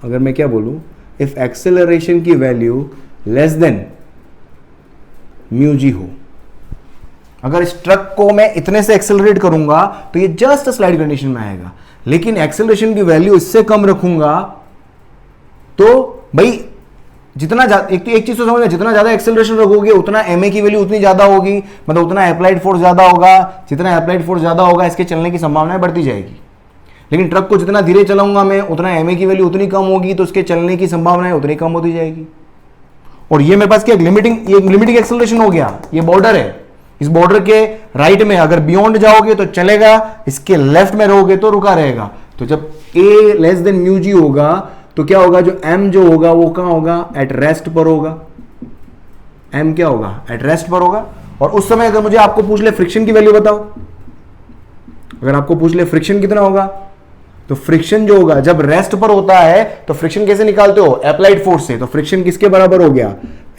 अगर मैं क्या बोलूं, इफ एक्सेलरेशन की value less than mu G हो, अगर इस ट्रक को मैं इतने से एक्सेलरेट करूंगा तो ये जस्ट स्लाइड कंडीशन में आएगा, लेकिन एक्सेलरेशन की वैल्यू इससे कम रखूंगा तो भाई जितना एक चीज तो समझ में, जितना ज्यादा एक्सेलरेशन रखोगे उतना एमए की वैल्यू उतनी ज्यादा होगी, मतलब उतना अप्लाइड फोर्स ज्यादा होगा, जितना अप्लाइड फोर्स ज्यादा होगा इसके चलने की संभावना बढ़ती जाएगी। लेकिन ट्रक को जितना धीरे चलाऊंगा मैं उतना एमए की वैल्यू उतनी कम होगी, तो उसके चलने की संभावना उतनी कम होती जाएगी। और ये मेरे पास क्या लिमिटिंग एक्सेलरेशन हो गया, ये बॉर्डर है, इस बॉर्डर के राइट में अगर बियॉन्ड जाओगे तो चलेगा, इसके लेफ्ट में रहोगे तो रुका रहेगा। तो जब a less than mu G होगा तो क्या होगा, जो m जो होगा वो कहां होगा, एट रेस्ट पर होगा। m क्या होगा, एट रेस्ट पर होगा। और उस समय अगर मुझे आपको पूछ ले फ्रिक्शन की वैल्यू बताओ, अगर आपको पूछ ले फ्रिक्शन कितना होगा, तो फ्रिक्शन जो होगा जब रेस्ट पर होता है तो फ्रिक्शन कैसे निकालते हो, अप्लाइड फोर्स से। तो फ्रिक्शन किसके बराबर हो गया,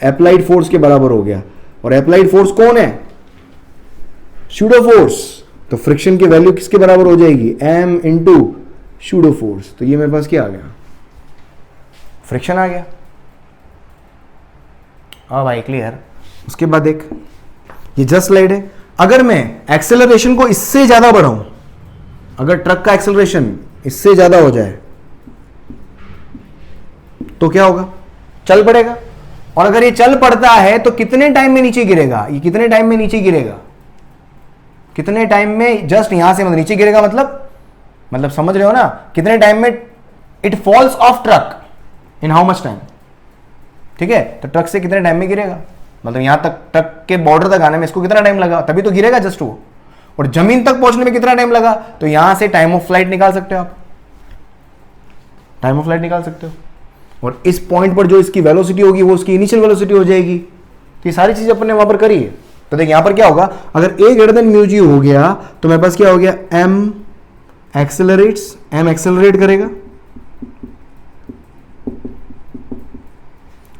अप्लाइड फोर्स के बराबर हो गया। और अप्लाइड फोर्स कौन है, सूडो फोर्स। तो फ्रिक्शन की वैल्यू किसके बराबर हो जाएगी, m इंटू सूडो फोर्स। तो ये मेरे पास क्या आ गया, फ्रिक्शन आ गया। हाँ भाई क्लियर। उसके बाद एक ये जस्ट स्लाइड है, अगर मैं एक्सेलरेशन को इससे ज्यादा बढ़ाऊं, अगर ट्रक का एक्सेलरेशन इससे ज्यादा हो जाए तो क्या होगा, चल पड़ेगा। और अगर ये चल पड़ता है तो कितने टाइम में नीचे गिरेगा, ये कितने टाइम में नीचे गिरेगा, कितने टाइम में, जस्ट यहां से मतलब नीचे गिरेगा, मतलब समझ रहे हो ना, कितने टाइम में it falls of truck, in how much time. ठीक है, तो ट्रक से कितने टाइम में गिरेगा, मतलब यहां तक ट्रक के बॉर्डर तक आने में इसको कितना टाइम लगा, तभी तो गिरेगा जस्ट वो। और जमीन तक पहुंचने में कितना टाइम लगा, तो यहां से टाइम ऑफ फ्लाइट निकाल सकते हो आप, टाइम ऑफ फ्लाइट निकाल सकते हो। और इस पॉइंट पर जो इसकी वेलोसिटी होगी वो उसकी इनिशियल वेलोसिटी हो जाएगी। तो ये सारी चीज अपन ने वहां पर करी है। तो देखिए यहां पर क्या होगा, अगर a greater than mu G हो गया तो मेरे पास क्या हो गया, m एक्सेलरेट्स, m एक्सेलरेट करेगा।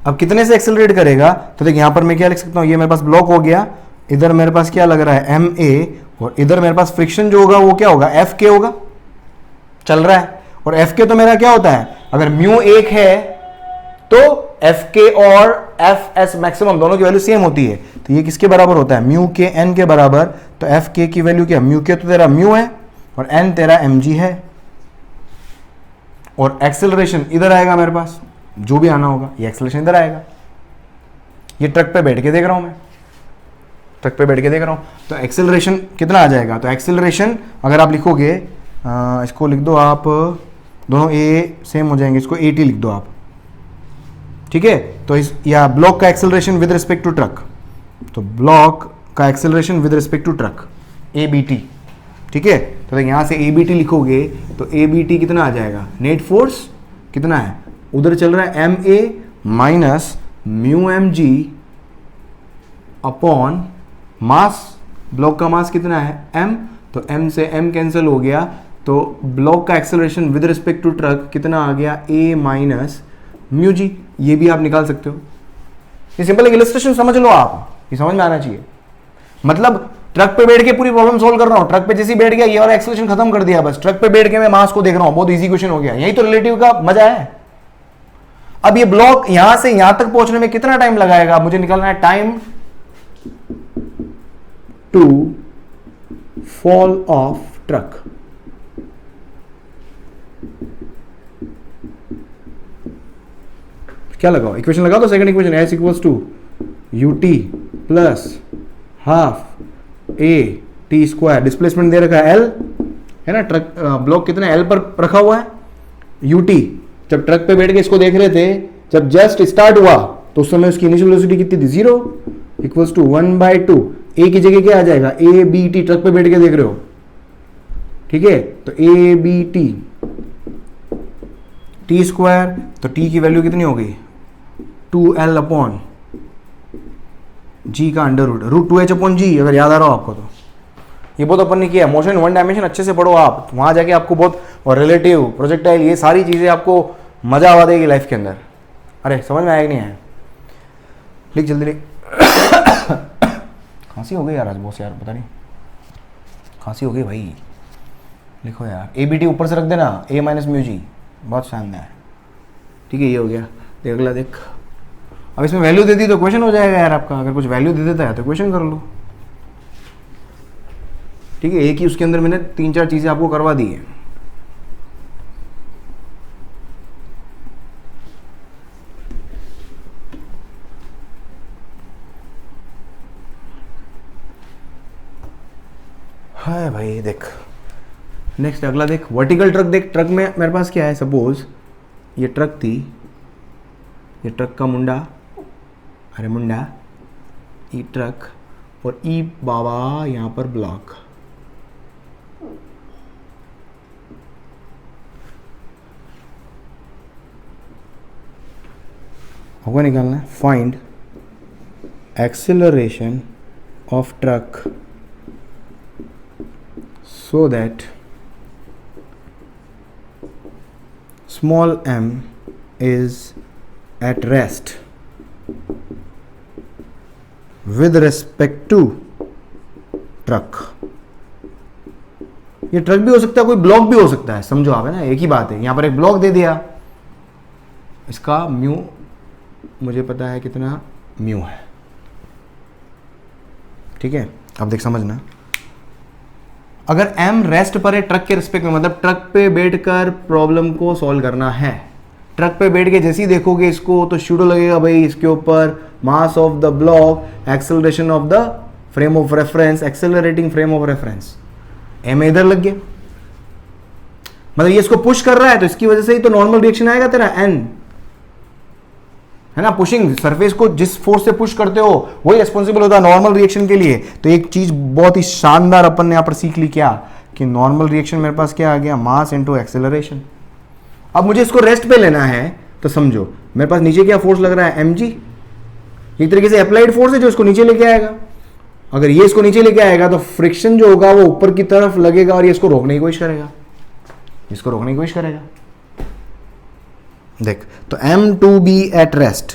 अब कितने से एक्सेलरेट करेगा, तो देखिए यहां पर मैं क्या लिख सकता हूं, ये मेरे पास ब्लॉक हो गया, इधर मेरे पास क्या लग रहा है ma, और इधर मेरे पास फ्रिक्शन जो होगा वो क्या होगा, Fk होगा, चल रहा है। और Fk तो मेरा क्या होता है, अगर म्यू 1 है तो Fk और Fs मैक्सिमम दोनों की वैल्यू सेम होती है। तो ये किसके बराबर होता है, म्यू के n के बराबर। तो Fk की वैल्यू क्या, म्यू के तो तेरा म्यू है और n तेरा mg है। और एक्सेलरेशन इधर आएगा मेरे पास, जो भी आना होगा ये एक्सेलरेशन इधर आएगा। ये ट्रक पे बैठ के देख रहा हूं मैं, ट्रक पे बैठ के देख रहा हूं, तो एक्सेलरेशन कितना आ जाएगा, तो एक्सेलरेशन अगर आप लिखोगे, इसको लिख दो आप, दोनों ए सेम हो जाएंगे, इसको 80 लिख दो आप। ठीक है, तो इस या ब्लॉक का acceleration with respect to truck, तो ब्लॉक का acceleration with respect to truck ABT। ठीक है, तो यहां से ABT लिखोगे तो ABT कितना आ जाएगा, नेट फोर्स कितना है, उधर चल रहा है MA minus mu mg upon mass, block का मास कितना है m, तो m से m कैंसिल हो गया, तो ब्लॉक का acceleration with respect to truck कितना आ गया, a माइनस म्यू जी। ये भी आप निकाल सकते हो। ये सिंपल एक इलस्ट्रेशन समझ लो आप, ये समझ में आना चाहिए। मतलब ट्रक पे बैठ के पूरी प्रॉब्लम सॉल्व कर रहा हूं, ट्रक पे जैसे बैठ गया ये और एक्सेलरेशन खत्म कर दिया, बस ट्रक पे बैठ के मैं मास को देख रहा हूं, बहुत इजी क्वेश्चन हो गया। यही तो रिलेटिव का मजा है। अब ये ब्लॉक यहां से यहां तक पहुंचने में कितना टाइम लगाएगा, मुझे निकालना है time to fall off truck. क्या लगाओ, इक्वेशन लगा दो, second equation, S equals to ut plus half A T square, displacement दे रखा है L है ना, ट्रक ब्लॉक कितने L पर रखा हुआ है ut। जब ट्रक पे बैठ के इसको देख रहे थे, जब जस्ट स्टार्ट हुआ तो उस समय उसकी इनिशियल वेलोसिटी कितनी थी, 0 इक्वल्स टू 1/2, ए की जगह क्या आ जाएगा, ABT, ट्रक पे बैठ के देख रहे हो। ठीक है, तो ABT टी स्क्वायर, तो टी की वैल्यू कितनी हो गई, 2L अपॉन जी का अंडर रूट 2H अपॉन जी, अगर याद आ रहा हो आपको तो। ये बहुत अपन ने किया, मोशन 1 डायमेंशन अच्छे से पढ़ो आप, वहां जाके आपको बहुत, और रिलेटिव, प्रोजेक्टाइल, ये सारी चीजें आपको मजा आवा देगी लाइफ के अंदर। अरे समझ में आया कि नहीं आया, लिख जल्दी लिख। खांसी हो गई यार आज बहुत, यार पता नहीं खांसी हो गई भाई, लिखो यार। ABT ऊपर से रख देना, A माइनस म्यू जी, बहुत शानदार। ठीक है, ये हो गया। देख अगला देख, अब इसमें वैल्यू दे दी तो क्वेश्चन हो जाएगा यार आपका, अगर कुछ वैल्यू दे देता है तो क्वेश्चन कर लो। ठीक है, एक ही उसके अंदर मैंने 3-4 चीजें आपको करवा दी है। है भाई। देख नेक्स्ट अगला देख, वर्टिकल ट्रक देख। ट्रक में मेरे पास क्या है, सपोज ये ट्रक थी, ये ट्रक का मुंडा, अरे मुंडा, ई ट्रक और ई बाबा यहाँ पर ब्लॉक। होगा निकालना है, find acceleration of truck so that small m is at rest with respect to truck। ये ट्रक भी हो सकता है, कोई ब्लॉक भी हो सकता है, समझो आप, है ना, एक ही बात है। यहां पर एक ब्लॉक दे दिया, इसका म्यू मुझे पता है कितना म्यू है, ठीक है। अब देख समझना, अगर m रेस्ट पर है ट्रक के रिस्पेक्ट में, मतलब ट्रक पे बैठकर प्रॉब्लम को सॉल्व करना है, ट्रक पे बैठ के जैसे ही देखोगे इसको तो शूडो लगेगा भाई इसके ऊपर mass of the block acceleration of the frame of reference, accelerating frame of reference, m इधर लग गया, मतलब ये इसको पुश कर रहा है तो इसकी वजह से ही तो नॉर्मल रिएक्शन आएगा तेरा n, है ना। पुशिंग सरफेस को जिस फोर्स से पुश करते हो वही रिस्पॉन्सिबल होता है नॉर्मल रिएक्शन के लिए। तो एक चीज बहुत ही शानदार अपन ने यहां पर सीख ली, क्या कि नॉर्मल रिएक्शन मेरे पास क्या आ गया, मास इनटू एक्सेलरेशन। अब मुझे इसको रेस्ट पे लेना है तो समझो मेरे पास नीचे क्या फोर्स लग रहा है, mg, एक तरीके से अप्लाइड फोर्स है जो इसको नीचे लेके आएगा। अगर ये इसको नीचे लेके आएगा तो फ्रिक्शन जो होगा वो ऊपर की तरफ लगेगा और ये इसको रोकने की कोशिश करेगा, इसको रोकने की कोशिश करेगा। देख तो m to be at rest,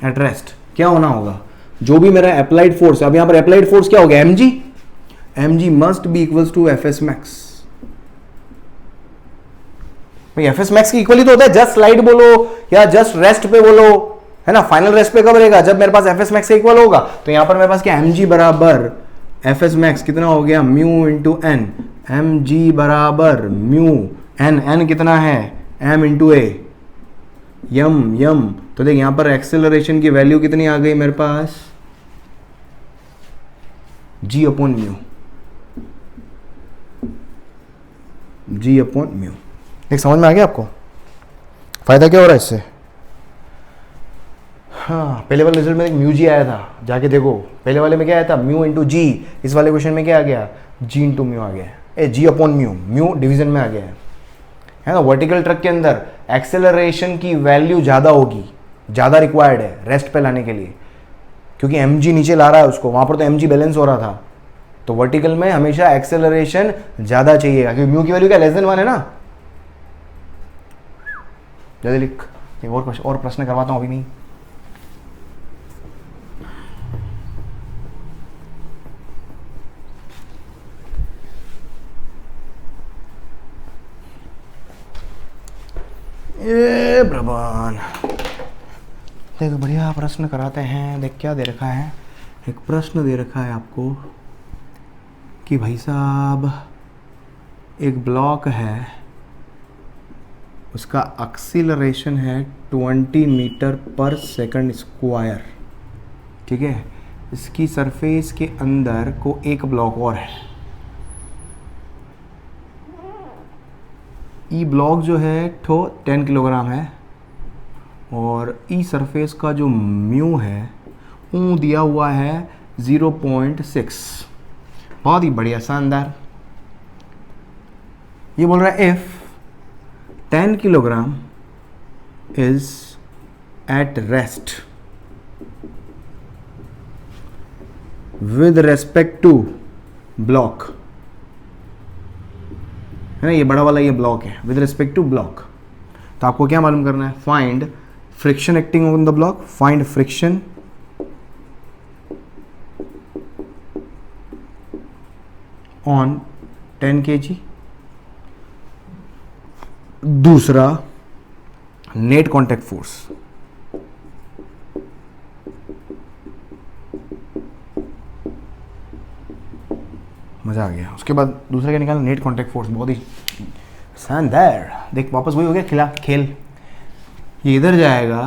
at rest क्या होना होगा, जो भी मेरा अप्लाइड फोर्स है, अब यहां पर अप्लाइड फोर्स क्या हो गया, mg, mg must be equals to fs max. भाई fs मैक्स की इक्वली तो होता है जस्ट स्लाइड बोलो या जस्ट रेस्ट पे बोलो, है ना। फाइनल रेस्ट पे कब रहेगा, जब मेरे पास fs मैक्स इक्वल होगा। तो यहां पर मेरे पास क्या, mg बराबर fs मैक्स कितना हो गया, म्यू इंटू एन, mg बराबर म्यू n, n कितना है, m इंटू ए, यम। तो देख यहां पर एक्सेलरेशन की वैल्यू कितनी आ गई मेरे पास, g upon mu, g upon mu. देख समझ में आ गया आपको, फायदा क्या हो रहा है इससे। हाँ, पहले वाले रिजल्ट में एक म्यू जी आया था, जाके देखो पहले वाले में क्या आया था, म्यू इंटू जी। इस वाले क्वेश्चन में क्या आ गया, जी इंटू म्यू आ गया, जी अपॉन म्यू, म्यू डिवीजन में आ गया है ना। वर्टिकल ट्रक के अंदर एक्सेलरेशन की वैल्यू ज़्यादा होगी, ज़्यादा रिक्वायर्ड है रेस्ट पे लाने के लिए, क्योंकि mg नीचे ला रहा है उसको, वहाँ पर तो mg बैलेंस हो रहा था। तो वर्टिकल में हमेशा एक्सेलरेशन ज़्यादा चाहिए, क्योंकि म्यू की वैल्यू क्या, <1 है ना। जल्दी लिख, और प्रश्न करवाता हूँ, अभी नहीं। ये भगवान, देखो बढ़िया प्रश्न कराते हैं। देख क्या दे रखा है, एक प्रश्न दे रखा है आपको कि भाई साहब एक ब्लॉक है, उसका एक्सीलरेशन है 20 मीटर पर सेकंड स्क्वायर, ठीक है। इसकी सरफेस के अंदर को एक ब्लॉक और है, ई ब्लॉक जो है तो 10 किलोग्राम है, और ई सरफेस का जो म्यू है वो दिया हुआ है 0.6। बहुत ही बढ़िया, शानदार। ये बोल रहा है if 10 kilogram is at rest with respect to block, है ना, ये बड़ा वाला ये ब्लॉक है, विद रिस्पेक्ट टू ब्लॉक। तो आपको क्या मालूम करना है, find friction acting on the block, find friction on 10 kg। दूसरा नेट कॉन्टैक्ट फोर्स, मजा आ गया। उसके बाद दूसरा क्या निकालना, नेट कॉन्टैक्ट फोर्स, बहुत ही शानदार। देख वापस वही हो गया खेल, ये इधर जाएगा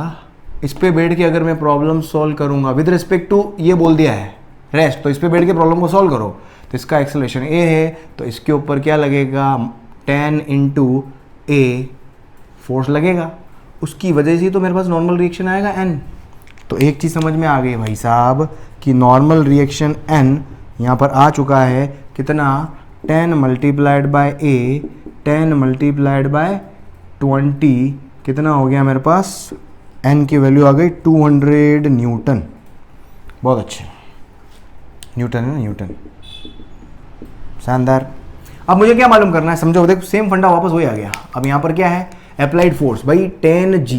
इस पे बैठ के अगर मैं प्रॉब्लम सॉल्व करूंगा विद रिस्पेक्ट टू ये बोल दिया है रेस्ट, तो इस पे बैठ के प्रॉब्लम को सॉल्व करो, तो इसका एक्सेलरेशन a है, तो इसके ऊपर क्या लगेगा 10 इंटू ए फोर्स लगेगा, उसकी वजह से तो मेरे पास नॉर्मल रिएक्शन आएगा n। तो एक चीज़ समझ में आ गई भाई साहब कि नॉर्मल रिएक्शन n यहाँ पर आ चुका है कितना 10 multiplied by a 10 multiplied by 20 कितना हो गया मेरे पास n की वैल्यू आ गई 200 न्यूटन। बहुत अच्छे, न्यूटन है ना, न्यूटन, शानदार। अब मुझे क्या मालूम करना है, समझो, देखो सेम फंडा वापस वही आ गया। अब यहाँ पर क्या है अप्लाइड फोर्स भाई 10G,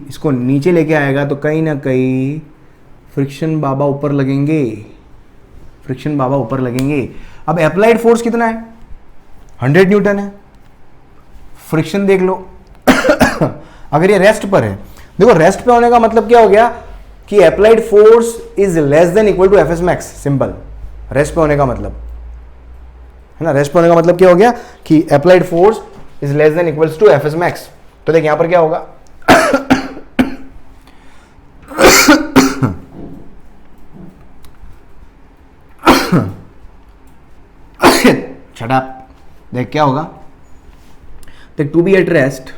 इसको नीचे लेके आएगा तो कहीं ना कहीं फ्रिक्शन बाबा ऊपर लगेंगे, फ्रिक्शन बाबा ऊपर लगेंगे। अब अप्लाइड फोर्स कितना है 100 न्यूटन है, फ्रिक्शन देख लो अगर ये रेस्ट पर है, देखो रेस्ट पे होने का मतलब क्या हो गया कि applied force is less than equal to FS max, simple. Rest पे होने का मतलब है ना, रेस्ट पे होने का मतलब क्या हो गया कि applied force is less than equals to FS max. तो देख यहां पर क्या होगा शट अप, देख क्या होगा, देख टू बी एट रेस्ट,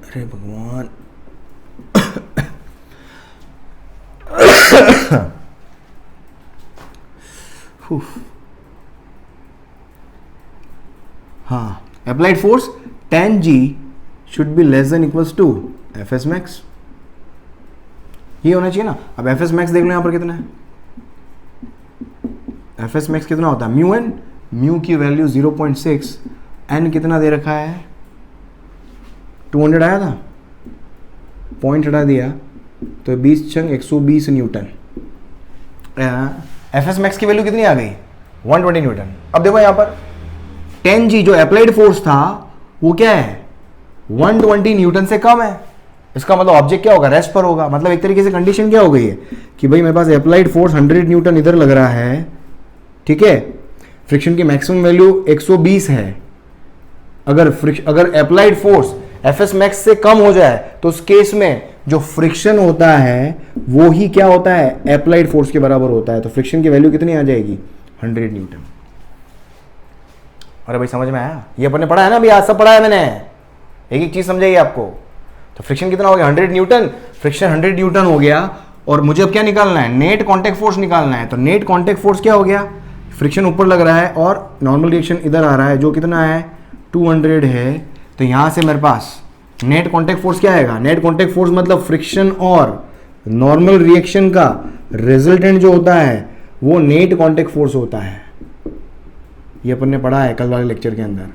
अरे भगवान हाँ, applied force 10G should be less than equals to FS max, ये होना चाहिए ना। अब एफएस मैक्स देख लो यहां पर कितना है, एफएस मैक्स कितना होता है म्यू एन, म्यू की वैल्यू 0.6, एन कितना दे रखा है 200 आया था, पॉइंट हटा दिया तो 20 चंग 120 न्यूटन। एफएस मैक्स की वैल्यू कितनी आ गई 120 न्यूटन। अब देखो यहां पर 10G जो अप्लाइड फोर्स था वो क्या है 120 न्यूटन से कम है, इसका मतलब ऑब्जेक्ट क्या होगा रेस्ट पर होगा। मतलब एक तरीके से कंडीशन क्या हो गई है कि भाई मेरे पास अप्लाइड फोर्स 100 न्यूटन इधर लग रहा है, ठीक है, फ्रिक्शन की मैक्सिमम वैल्यू 120 है। अगर अप्लाइड फोर्स एफएस मैक्स से कम हो जाए तो उस केस में जो फ्रिक्शन होता है वो ही क्या होता है अप्लाइड फोर्स के बराबर होता है। तो फ्रिक्शन की वैल्यू कितनी आ जाएगी 100 न्यूटन। अरे भाई समझ में आया, ये अपने पढ़ा है ना, अभी आज सब पढ़ा है मैंने, एक एक चीज समझाइए आपको। तो फ्रिक्शन कितना हो गया 100 न्यूटन, फ्रिक्शन 100 न्यूटन हो गया, और मुझे अब क्या निकालना है नेट कांटेक्ट फोर्स निकालना है। तो नेट कांटेक्ट फोर्स क्या हो गया, फ्रिक्शन ऊपर लग रहा है और नॉर्मल रिएक्शन इधर आ रहा है जो कितना है 200 है। तो यहां से मेरे पास नेट कांटेक्ट फोर्स क्या आएगा, नेट कांटेक्ट फोर्स मतलब फ्रिक्शन और नॉर्मल रिएक्शन का रिजल्टेंट जो होता है वो नेट कांटेक्ट फोर्स होता है। ये अपन ने पढ़ा है कल वाले लेक्चर के अंदर।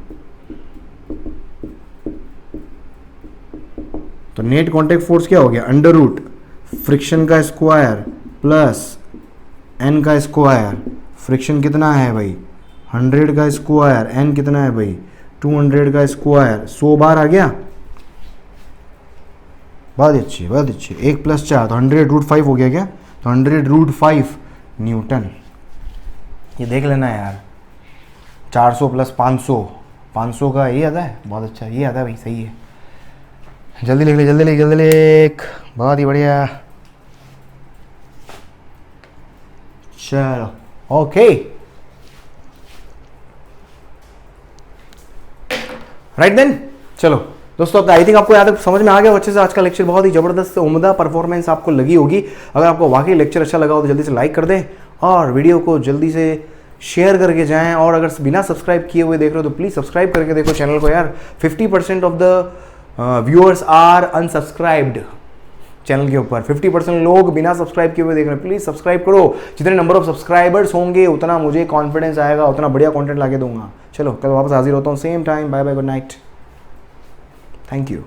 तो नेट कांटेक्ट फोर्स क्या हो गया अंडर रूट फ्रिक्शन का स्क्वायर प्लस एन का स्क्वायर। फ्रिक्शन कितना है भाई 100 का स्क्वायर, एन कितना है भाई 200 का स्क्वायर, 100 बार आ गया। बहुत अच्छी बहुत अच्छी, 1 + 4 तो 100√5 हो गया क्या, तो 100√5 न्यूटन। ये देख लेना यार, 400 + 500, 500 का ये आता है, बहुत अच्छा ये आता है भाई, सही है। जल्दी लिख ले जल्दी लिख जल्दी लिख, बहुत ही बढ़िया। चलो ओके राइट देन। चलो दोस्तों, आई थिंक आपको याद समझ में आ गया अच्छे से। आज का लेक्चर बहुत ही जबरदस्त उम्दा परफॉर्मेंस आपको लगी होगी। अगर आपको वाकई लेक्चर अच्छा लगा हो तो जल्दी से लाइक कर दें और वीडियो को जल्दी से शेयर करके जाएं। और अगर बिना सब्सक्राइब किए हुए देख रहे हो तो प्लीज़ सब्सक्राइब करके देखो चैनल को यार। 50% of the viewers are unsubscribed channel के ऊपर, 50% लोग बिना सब्सक्राइब किए हुए देख रहे हैं। प्लीज़ सब्सक्राइब करो, जितने नंबर ऑफ सब्सक्राइबर्स होंगे उतना मुझे कॉन्फिडेंस आएगा, उतना बढ़िया कंटेंट लाके दूंगा। चलो कल वापस हाजिर होता हूँ same time. Bye bye, good night, thank you.